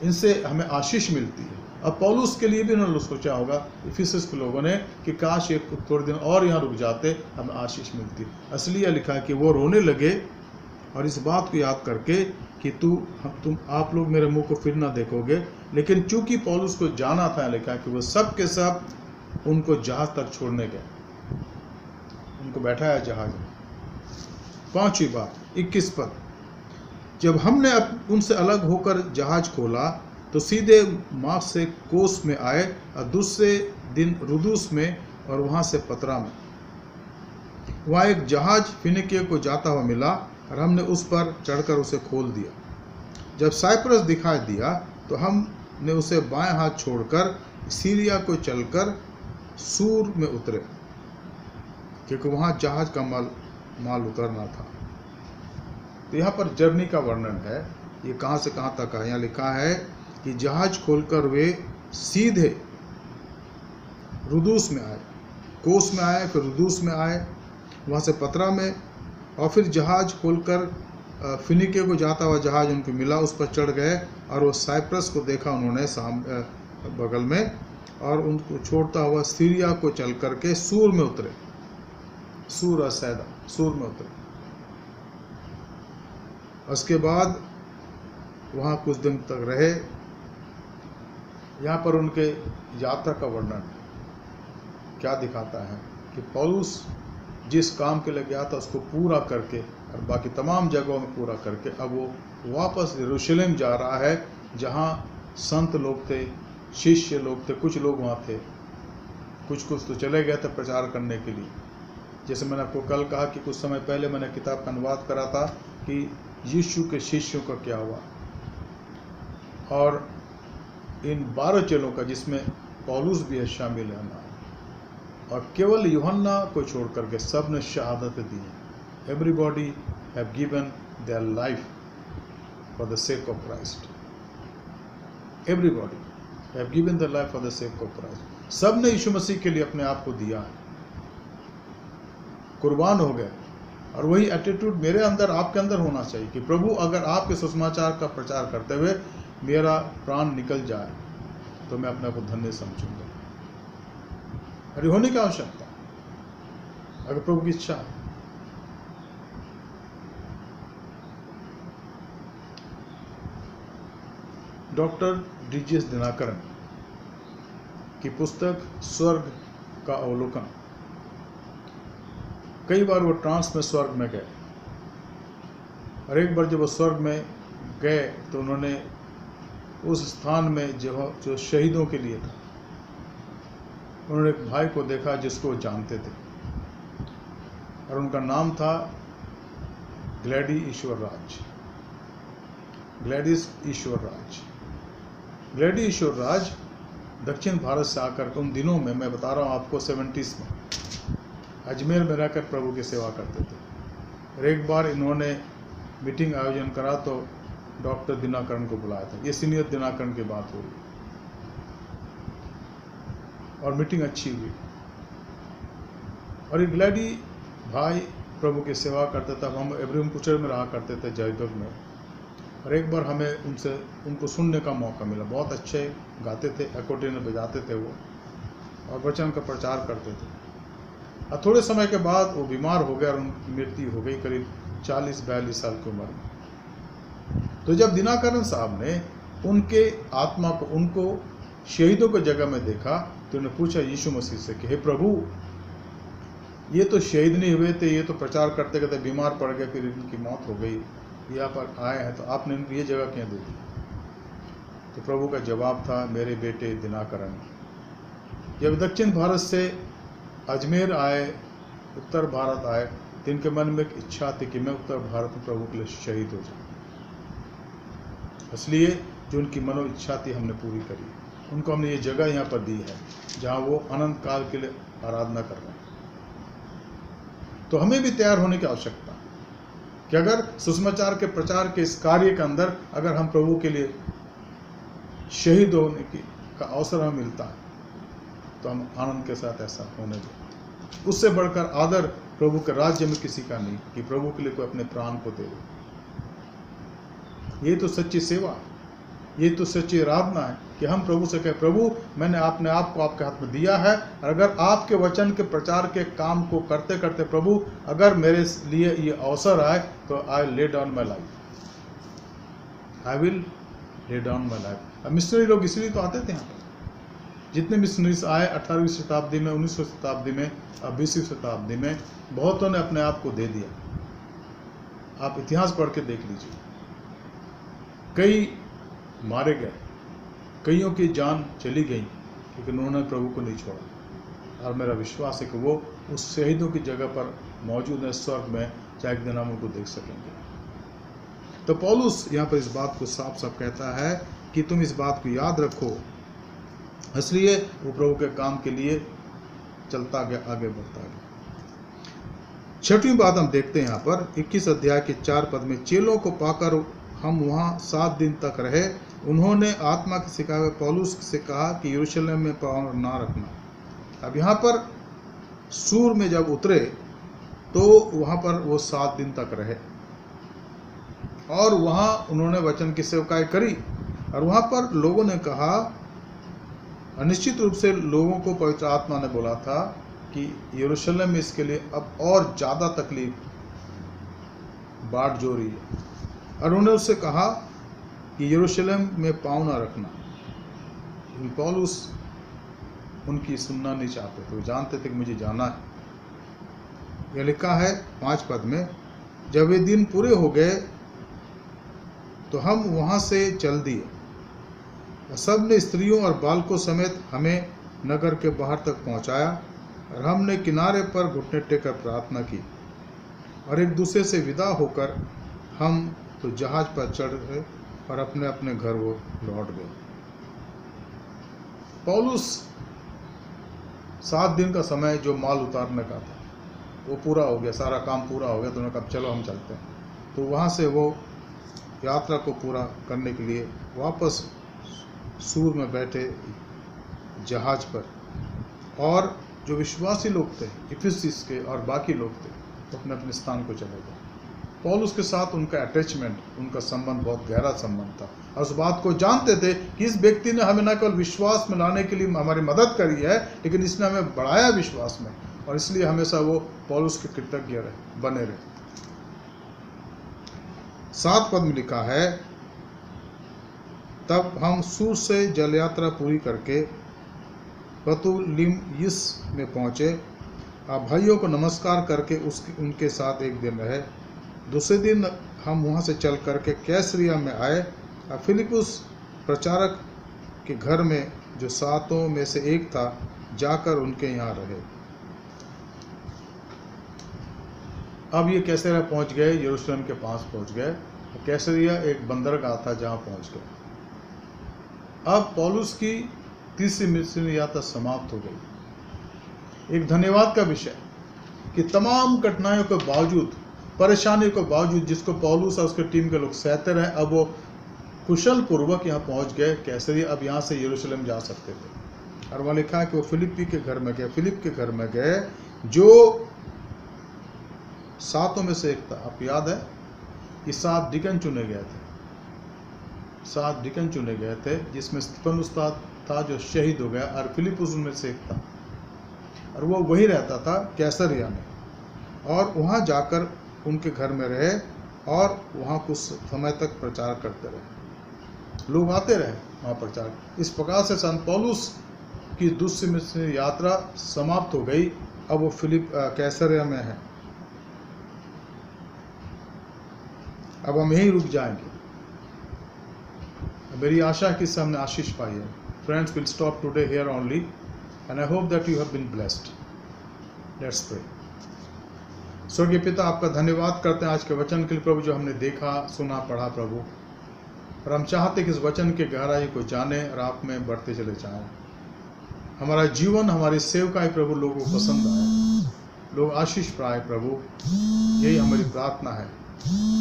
इनसे हमें आशीष मिलती है। अब पौलुस के लिए भी उन्होंने सोचा होगा इफिसस के लोगों ने कि काश एक थोड़े दिन और यहाँ रुक जाते, हमें आशीष मिलती। इसलिए लिखा है कि वो रोने लगे और इस बात को याद करके कि तुम आप लोग मेरे मुंह को फिर ना देखोगे। लेकिन चूंकि पौलुस को जाना था, लिखा है कि वो सब के सब उनको जहाज तक छोड़ने गए, उनको बैठाया जहाज में। 5वीं बात 21 पद, जब हमने उनसे अलग होकर जहाज खोला तो सीधे मार्स से कोस में आए और दूसरे दिन रुदुस में और वहां से पतरा में। वहां एक जहाज फिनिके को जाता हुआ मिला और हमने उस पर चढ़कर उसे खोल दिया। जब साइप्रस दिखाई दिया तो हमने उसे बाएं हाथ छोड़कर सीरिया को चलकर सूर में उतरे, क्योंकि वहां जहाज का माल उतरना था। तो यहाँ पर जर्नी का वर्णन है, ये कहाँ से कहाँ तक है। यहाँ लिखा है कि जहाज खोलकर वे सीधे रुदुस में आए, कोस में आए, फिर रुदुस में आए, वहाँ से पतरा में, और फिर जहाज खोलकर फिनिके को जाता हुआ जहाज उनको मिला, उस पर चढ़ गए और वो साइप्रस को देखा उन्होंने बगल में, और उनको छोड़ता हुआ सीरिया को चल करके सूर में उतरे, सूर और सैदा, सूर में उतरे। उसके बाद वहाँ कुछ दिन तक रहे। यहाँ पर उनके यात्रा का वर्णन क्या दिखाता है कि पौलुस जिस काम के लिए गया था उसको पूरा करके और बाकी तमाम जगहों में पूरा करके अब वो वापस यरूशलेम जा रहा है, जहाँ संत लोग थे, शिष्य लोग थे, कुछ लोग वहाँ थे, कुछ तो चले गए थे प्रचार करने के लिए। जैसे मैंने आपको कल कहा कि कुछ समय पहले मैंने किताब का अनुवाद करा था कि यीशु के शिष्यों का क्या हुआ, और इन 12 चेलों का, जिसमें पौलुस भी है, शामिल है ना, और केवल यूहन्ना को छोड़ करके सब ने शहादत दी है। Everybody have given their life for the sake of Christ. Everybody have given their life for the sake of Christ. सब ने यीशु मसीह के लिए अपने आप को दिया है, कुर्बान हो गए। और वही एटीट्यूड मेरे अंदर, आपके अंदर होना चाहिए कि प्रभु, अगर आपके सुसमाचार का प्रचार करते हुए मेरा प्राण निकल जाए तो मैं अपने को धन्य समझूंगा। अरे होने की आवश्यकता, अगर प्रभु की इच्छा है। डॉक्टर डीजीएस दिनाकरन की पुस्तक स्वर्ग का अवलोकन, कई बार वो ट्रांस में स्वर्ग में गए, और एक बार जब वो स्वर्ग में गए तो उन्होंने उस स्थान में जो शहीदों के लिए था, उन्होंने एक भाई को देखा जिसको वो जानते थे, और उनका नाम था ग्लैडी ईश्वर राज। ग्लैडिस ईश्वर राज, ग्लैडी ईश्वर राज दक्षिण भारत से आकर उन दिनों में, मैं बता रहा हूँ आपको, 70s में अजमेर में रहकर प्रभु की सेवा करते थे। और एक बार इन्होंने मीटिंग आयोजन करा तो डॉक्टर दिनाकरन को बुलाया था। ये सीनियर दिनाकरन की बात हुई और मीटिंग अच्छी हुई। और ये ग्लैडी भाई प्रभु की सेवा करते थे। हम एब्राहिम कुचर में रहा करते थे, जयदुर्ग में। और एक बार हमें उनको सुनने का मौका मिला। बहुत अच्छे गाते थे, एकोर्डियन बजाते थे वो, और वचन का प्रचार करते थे। और थोड़े समय के बाद वो बीमार हो गए और उनकी मृत्यु हो गई, करीब 40-42 साल की उम्र में। तो जब दिनाकरन साहब ने उनके आत्मा को, उनको शहीदों की जगह में देखा, तो उन्होंने पूछा यीशु मसीह से कि हे प्रभु, ये तो शहीद नहीं हुए थे, ये तो प्रचार करते करते बीमार पड़ गए, फिर इनकी मौत हो गई, यहाँ पर आए हैं, तो आपने इनको ये जगह क्यों दे दी? तो प्रभु का जवाब था, मेरे बेटे दिनाकरन, जब दक्षिण भारत से अजमेर आए, उत्तर भारत आए, तो इनके मन में एक इच्छा थी कि मैं उत्तर भारत में प्रभु के लिए शहीद हो जाऊँ। इसलिए जो उनकी मनो इच्छा थी हमने पूरी करी। उनको हमने ये जगह यहाँ पर दी है जहाँ वो अनंत काल के लिए आराधना कर रहे हैं। तो हमें भी तैयार होने की आवश्यकता है कि अगर सुसमाचार के प्रचार के इस कार्य के अंदर अगर हम प्रभु के लिए शहीद होने का अवसर हमें मिलता है तो हम आनंद के साथ ऐसा होने दें। उससे बढ़कर आदर प्रभु के राज्य में किसी का नहीं कि प्रभु के लिए कोई अपने प्राण को दे दे। ये तो सच्ची सेवा है, ये तो सच्ची आराधना है कि हम प्रभु से कहें, प्रभु मैंने अपने आप को आपके हाथ में दिया है, और अगर आपके वचन के प्रचार के काम को करते करते प्रभु अगर मेरे लिए ये अवसर आए तो I lay down my life, I will lay down my life. अब मिशनरी लोग इसलिए तो आते थे यहाँ पर, जितने मिशनरीज आए 18वीं शताब्दी में, 19वीं शताब्दी में, 20वीं शताब्दी में, बहुतों ने अपने आप को दे दिया। आप इतिहास पढ़ के देख लीजिए, कई मारे गए, कईयों की जान चली गई, लेकिन उन्होंने प्रभु को नहीं छोड़ा। और मेरा विश्वास है कि वो उस शहीदों की जगह पर मौजूद है स्वर्ग में, चाहे एक दिन हम उनको देख सकेंगे। तो पौलुस यहाँ पर इस बात को साफ साफ कहता है कि तुम इस बात को याद रखो, इसलिए वो प्रभु के काम के लिए चलता गया, आगे बढ़ता गया। छठवीं बात हम देखते हैं यहाँ पर 21 अध्याय के 4 पद में, चेलों को पाकर हम वहाँ 7 दिन तक रहे। उन्होंने आत्मा के सिखाए हुए पौलुस से कहा कि यरूशलेम में पाँव ना रखना। अब यहाँ पर सूर में जब उतरे तो वहाँ पर वो 7 दिन तक रहे और वहाँ उन्होंने वचन की सेवकाई करी। और वहाँ पर लोगों ने कहा, अनिश्चित रूप से लोगों को पवित्र आत्मा ने बोला था कि यरूशलेम में इसके लिए अब और ज़्यादा तकलीफ बाट जो रही है, और उन्होंने उससे कहा कि यरूशलेम में पाँव ना रखना। पौलुस उनकी सुनना नहीं चाहते थे, वो जानते थे कि मुझे जाना है। यह लिखा है 5 पद में, जब वे दिन पूरे हो गए तो हम वहाँ से चल दिए। सब ने स्त्रियों और बालकों समेत हमें नगर के बाहर तक पहुँचाया, और हमने किनारे पर घुटने टेकर प्रार्थना की, और एक दूसरे से विदा होकर हम तो जहाज पर चढ़ गए और अपने अपने घर वो लौट गए। पौलुस 7 दिन का समय जो माल उतारने का था वो पूरा हो गया, सारा काम पूरा हो गया, तो उन्होंने कहा चलो हम चलते हैं। तो वहाँ से वो यात्रा को पूरा करने के लिए वापस सूर में बैठे जहाज पर, और जो विश्वासी लोग थे इफिसस के और बाकी लोग थे तो अपने अपने स्थान को चले गए। पौलुस के साथ उनका अटैचमेंट, उनका संबंध बहुत गहरा संबंध था, और उस बात को जानते थे कि इस व्यक्ति ने हमें न केवल विश्वास में लाने के लिए हमारी मदद करी है, लेकिन इसने हमें बढ़ाया विश्वास में, और इसलिए हमेशा वो पौलुस के कृतज्ञ रहे, बने रहे। 7 पद में लिखा है, तब हम सूर से जल यात्रा पूरी करके पतुलिमयिस में पहुँचे। आप भाइयों को नमस्कार करके उनके साथ एक दिन रहे। दूसरे दिन हम वहाँ से चल करके कैसरिया में आए, और फिलिपुस प्रचारक के घर में जो 7 में से एक था जाकर उनके यहाँ रहे। अब ये कैसरिया पहुँच गए, यरूशलेम के पास पहुँच गए। कैसरिया एक बंदरगाह था जहाँ पहुँच गए। अब पौलुस की तीसरी मिशनरी यात्रा समाप्त हो गई। एक धन्यवाद का विषय कि तमाम कठिनाइयों के बावजूद, परेशानियों के बावजूद, जिसको पौलुस और उसके टीम के लोग सहते रहे, अब वो कुशल पूर्वक यहाँ पहुँच गए कैसरिया। अब यहाँ से यरूशलेम जा सकते थे। और वहाँ लिखा है कि वो फिलिप्पी के घर में गए, फिलिप के घर में गए, जो 7 में से एक था। आप याद है कि 7 डिकन चुने गए थे, 7 डिकन चुने गए थे, जिसमें स्तिफनुस था जो शहीद हो गया, और फिलिपुस उनमें से एक था, और वो वहीं रहता था कैसरिया में। और वहाँ जाकर उनके घर में रहे और वहाँ कुछ समय तक प्रचार करते रहे, लोग आते रहे वहाँ प्रचार। इस प्रकार से संत पौलुस की दूसरी मिशनरी यात्रा समाप्त हो गई। अब वो कैसरिया में है। अब हम यहीं रुक जाएंगे। मेरी आशा है कि इससे हमने आशीष पाई है। Friends, we'll stop today here only, and I hope that you have been blessed. Let's pray. स्वर्गीय पिता, आपका धन्यवाद करते हैं आज के वचन के लिए प्रभु, जो हमने देखा, सुना, पढ़ा प्रभु। और हम चाहते कि इस वचन के गहराई को जाने और आप में बढ़ते चले जाएं। हमारा जीवन, हमारी सेवकाई प्रभु लोगों को पसंद आए, लोग आशीष पाए प्रभु, यही हमारी प्रार्थना है।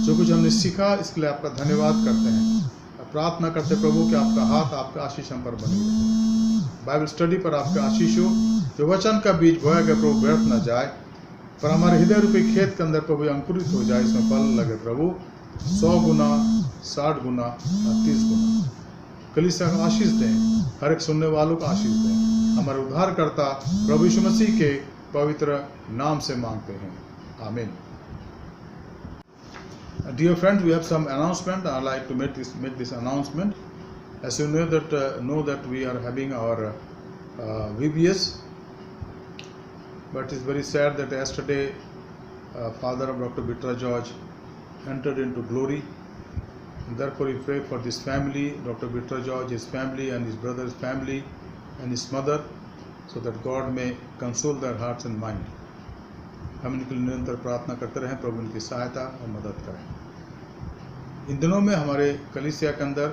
जो कुछ हमने सीखा इसके लिए आपका धन्यवाद करते हैं। प्रार्थना करते प्रभु कि आपका हाथ, आपका आशीष हम पर बनी रहे। बाइबल स्टडी पर आपका आशीष हो, जो वचन का बीज बोया गया प्रभु व्यर्थ न जाए, पर हमारे हृदय रूपी खेत के अंदर प्रभु अंकुरित हो जाए, इसमें फल लगे प्रभु 100 गुना 60 गुना और 30 गुना। कलीसिया को आशीष दें, हर एक सुनने वालों को आशीष दें। हमारे उद्धारकर्ता प्रभु यीशु मसीह के पवित्र नाम से मांगते हैं, आमीन। Dear friends, we have some announcement. I like to make this announcement. As you know that we are having our VBS, but it's very sad that yesterday father of Dr. Bitra George entered into glory. And therefore, we pray for this family, Dr. Bitra George, his family, and his brother's family, and his mother, so that God may console their hearts and mind. हम इनके लिए निरंतर प्रार्थना करते रहें, प्रभु इनकी सहायता और मदद करें। इन दिनों में हमारे कलीसिया के अंदर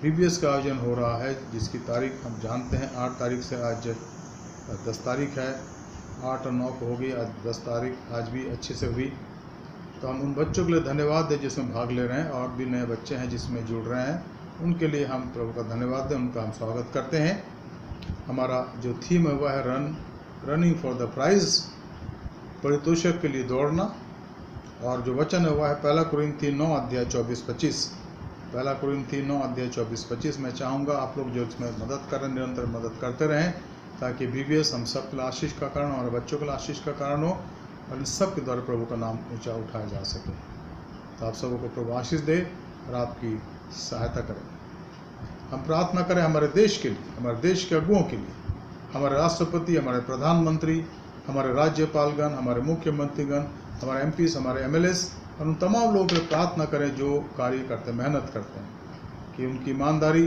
VBS का आयोजन हो रहा है, जिसकी तारीख हम जानते हैं। 8 तारीख से आज 10 तारीख है, 8 और 9 को होगी, आज 10 तारीख आज भी अच्छे से हुई। तो हम उन बच्चों के लिए धन्यवाद दें जिसमें भाग ले रहे हैं, और भी नए बच्चे हैं जिसमें जुड़ रहे हैं, उनके लिए हम प्रभु का धन्यवाद दें, उनका हम स्वागत करते हैं। हमारा जो थीम है वह है रनिंग फॉर द प्राइज, परितोषक के लिए दौड़ना। और जो वचन है वह है 1 कुरिन्थी 9 अध्याय 24-25। 1 कुरिन्थी 9 अध्याय 24-25। मैं चाहूँगा आप लोग जो इसमें मदद करें, निरंतर मदद करते रहें, ताकि VBS हम सब के लिए आशीष का कारण, हमारे बच्चों के लिए आशीष का कारण हो, और इन सब के द्वारा प्रभु का नाम ऊंचा उठाया जा सके। तो आप सबों को प्रभु आशीष दे और आपकी सहायता करें। हम प्रार्थना करें हमारे देश के लिए, हमारे देश के अगुओं के लिए, हमारे राष्ट्रपति, हमारे प्रधानमंत्री, हमारे राज्यपालगण, हमारे मुख्यमंत्रीगण, हमारे MPs, हमारे MLAs, और उन तमाम लोगों पर प्रार्थना करें जो कार्य करते हैं, मेहनत करते हैं, कि उनकी ईमानदारी,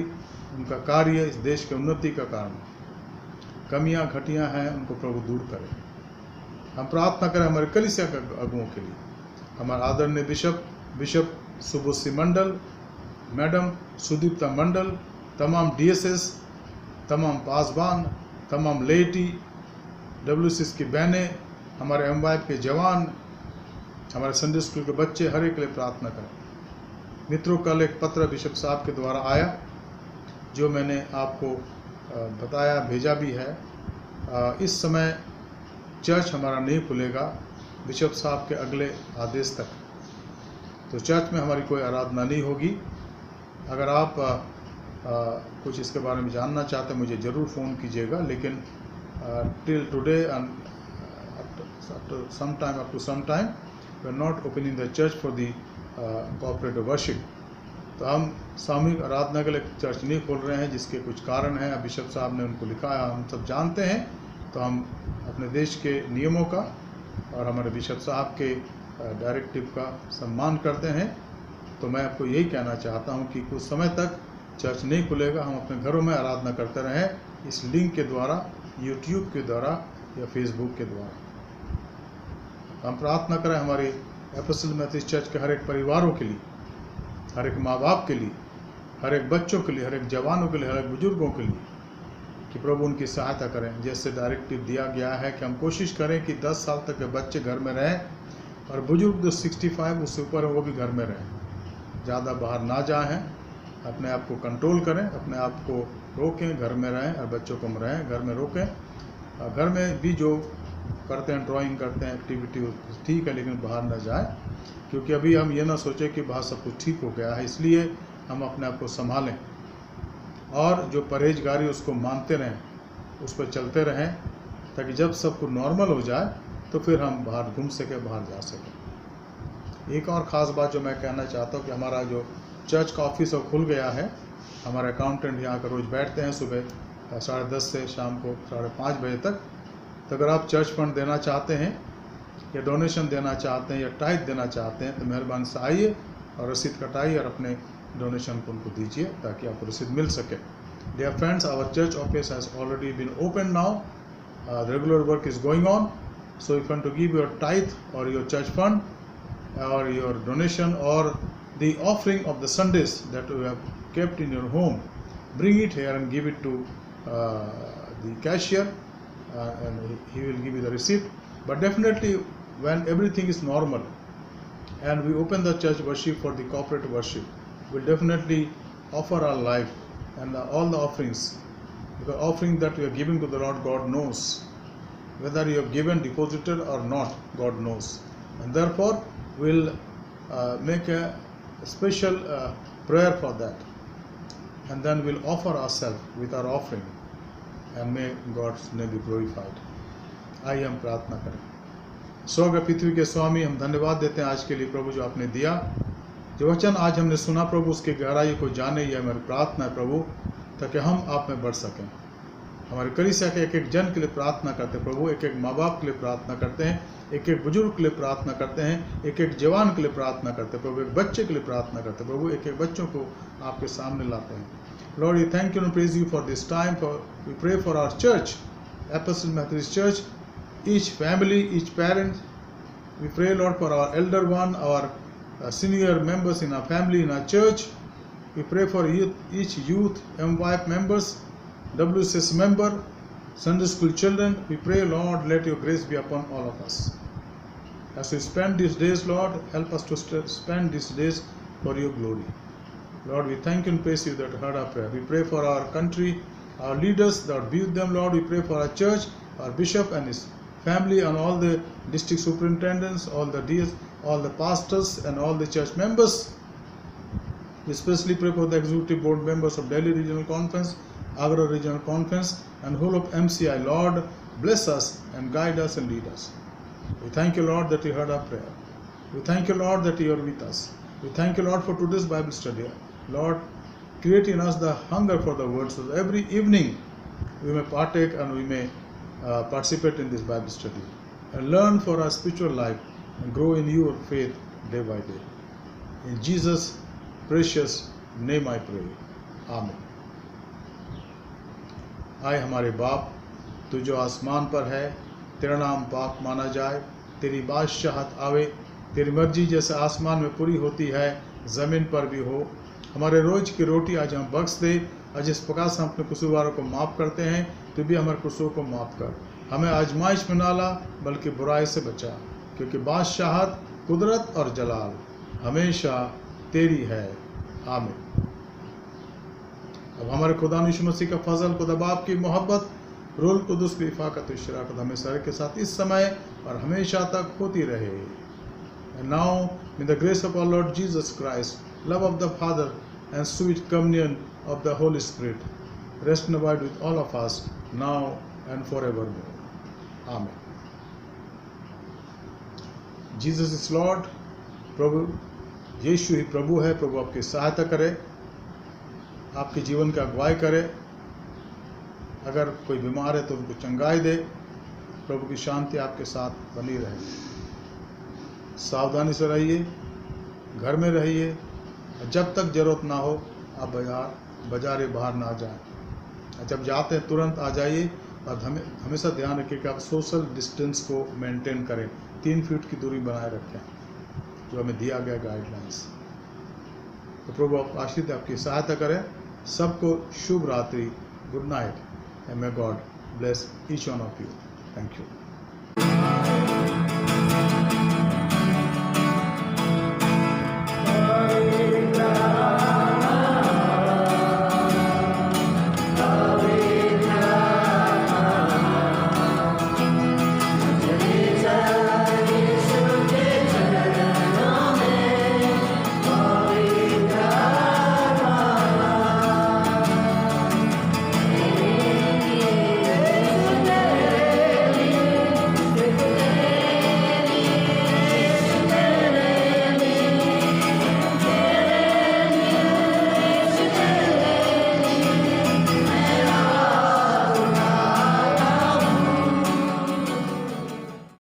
उनका कार्य इस देश की उन्नति का कारण। कमियां घटियां हैं उनको प्रभु दूर करें। हम प्रार्थना करें हमारे कलीसिया के अगुओं के लिए, हमारे आदरणीय बिशप सुबोसी मंडल, मैडम सुदीप्ता मंडल, तमाम DSS, तमाम पासबान, तमाम लेटी, WCS की बहनें, हमारे MYF के जवान, हमारे संडे स्कूल के बच्चे, हर एक के लिए प्रार्थना करें। मित्रों, कल एक पत्र बिशप साहब के द्वारा आया, जो मैंने आपको बताया, भेजा भी है। इस समय चर्च हमारा नहीं खुलेगा बिशप साहब के अगले आदेश तक, तो चर्च में हमारी कोई आराधना नहीं होगी। अगर आप कुछ इसके बारे में जानना चाहते हैं, मुझे ज़रूर फ़ोन कीजिएगा, लेकिन till today and up to some time we are not opening the church for the corporate worship. तो हम सामूहिक आराधना के लिए चर्च नहीं खोल रहे हैं, जिसके कुछ कारण हैं, बिशप साहब ने उनको लिखा है, हम सब जानते हैं। तो हम अपने देश के नियमों का और हमारे बिशप साहब के डायरेक्टिव का सम्मान करते हैं। तो मैं आपको यही कहना चाहता हूं कि कुछ समय तक चर्च नहीं खुलेगा, हम अपने घरों में आराधना करते रहें, इस लिंक के द्वारा, YouTube के द्वारा या Facebook के द्वारा। हम प्रार्थना करें हमारे एपोस्टल मेथोडिस्ट चर्च के हर एक परिवारों के लिए, हर एक माँ बाप के लिए, हर एक बच्चों के लिए, हर एक जवानों के लिए, हर एक बुजुर्गों के लिए, कि प्रभु उनकी सहायता करें। जैसे डायरेक्टिव दिया गया है कि हम कोशिश करें कि 10 साल तक के बच्चे घर में रहें, और बुजुर्ग जो 65 उससे ऊपर है वो भी घर में रहें, ज़्यादा बाहर ना जाएं, अपने आप को कंट्रोल करें, अपने आप को रोकें, घर में रहें, और बच्चों को रहें, घर में रोकें। घर में भी जो करते हैं, ड्राइंग करते हैं, एक्टिविटी ठीक है, लेकिन बाहर ना जाए, क्योंकि अभी हम ये ना सोचें कि बाहर सब कुछ ठीक हो गया है। इसलिए हम अपने आप को संभालें, और जो परहेजगारी उसको मानते रहें, उस पर चलते रहें, ताकि जब सब कुछ नॉर्मल हो जाए तो फिर हम बाहर घूम सकें, बाहर जा सकें। एक और ख़ास बात जो मैं कहना चाहता हूँ कि हमारा जो चर्च का ऑफिस अब खुल गया है। हमारे अकाउंटेंट यहाँ पर रोज़ बैठते हैं, सुबह 10:30 से शाम को 5:30 बजे तक। तो अगर आप चर्च फंड देना चाहते हैं, या डोनेशन देना चाहते हैं, या टाइट देना चाहते हैं, तो मेहरबानी से आइए और रसीद कटाइए और अपने डोनेशन को उनको दीजिए, ताकि आपको रसीद मिल सके। Dear friends, our church office has already been opened now. The regular work is going on. So if you want to give your tithe or your church fund or your donation or the offering of the Sundays that you have kept in your home, bring it here and give it to the cashier, and he will give you the receipt. But definitely when everything is normal and we open the church worship for the corporate worship, we'll definitely offer our life and all the offerings. Because offering that we are giving to the Lord, God knows. Whether you have given, deposited or not, God knows. And therefore we'll make a special prayer for that, and then we'll offer ourselves with our offering, and may God's name be glorified. आइए हम प्रार्थना करें। स्वर्ग पृथ्वी के स्वामी, हम धन्यवाद देते हैं आज के लिए प्रभु जो आपने दिया, जो वचन आज हमने सुना प्रभु, उसकी गहराई को जाने, यह हमारी प्रार्थना है प्रभु, ताकि हम आप में बढ़ सकें। हमारे कलीसिया के एक एक जन के लिए प्रार्थना करते हैं प्रभु, एक एक माँ बाप के लिए प्रार्थना करते हैं, एक एक बुजुर्ग के लिए प्रार्थना करते हैं, एक एक जवान के लिए प्रार्थना करते हैं प्रभु, एक बच्चे के लिए प्रार्थना करते हैं प्रभु, एक एक बच्चों को आपके सामने लाते हैं। Lord, we thank you and praise you for this time. We pray for our church, Apostle Methodist Church, each family, each parent. We pray, Lord, for our elder one, our senior members in our family, in our church. We pray for each youth, MYF members, WCS member, Sunday school children. We pray, Lord, let your grace be upon all of us. As we spend these days, Lord, help us to spend these days for your glory. Lord, we thank you and praise you that heard our prayer. We pray for our country, our leaders, that be with them, Lord. We pray for our church, our bishop and his family, and all the district superintendents, all the DS, all the pastors, and all the church members. We especially pray for the executive board members of Delhi Regional Conference, Agra Regional Conference, and whole of MCI. Lord, bless us and guide us and lead us. We thank you, Lord, that you heard our prayer. We thank you, Lord, that you are with us. We thank you, Lord, for today's Bible study. Lord, create in us the hunger for the word, so that every evening we may partake and we may participate in this Bible study and learn for our spiritual life and grow in your faith day by day. In Jesus' precious name I pray. Amen. आए हमारे बाप, तू जो आसमान पर है, तेरा नाम पाक माना जाए, तेरी बादशाहत आवे, तेरी मर्जी जैसे आसमान में पूरी होती है ज़मीन पर भी हो। हमारे रोज़ की रोटी आज हम बख्श दे, और जिस प्रकार से हम अपने कसूरवारों को माफ़ करते हैं, तो भी हमारे कसूर को माफ़ कर। हमें आजमाइश में ना ला, बल्कि बुराई से बचा, क्योंकि बादशाहत, कुदरत और जलाल हमेशा तेरी है। आमीन। अब हमारे खुदा यीशु मसीह का फजल, खुदा बाप की मोहब्बत, रूह कुदुस की इफ़ाक़त और शराकत हमें सारे के साथ इस समय और हमेशा तक होती रहे। And now, in the grace of our Lord Jesus Christ, love of the Father, and sweet communion of the Holy Spirit, rest and abide with all of us, now and forevermore. Amen. Jesus is Lord. प्रभु यीशु ही प्रभु है। प्रभु आपकी सहायता करे, आपके जीवन का अगुवाई करे। अगर कोई बीमार है तो उनको चंगाई दे। प्रभु की शांति आपके साथ बनी रहे। सावधानी से रहिए, घर में रहिए, जब तक जरूरत ना हो आप बाजार बाहर ना जाएं। जब जाते हैं तुरंत आ जाइए, और हमेशा ध्यान रखिए कि आप सोशल डिस्टेंस को मेंटेन करें, 3 फीट की दूरी बनाए रखें, जो हमें दिया गया गाइडलाइंस। तो प्रभु आप आशीष आपकी सहायता करें। सबको शुभ रात्रि, good night, and may God bless each one of you. Thank you.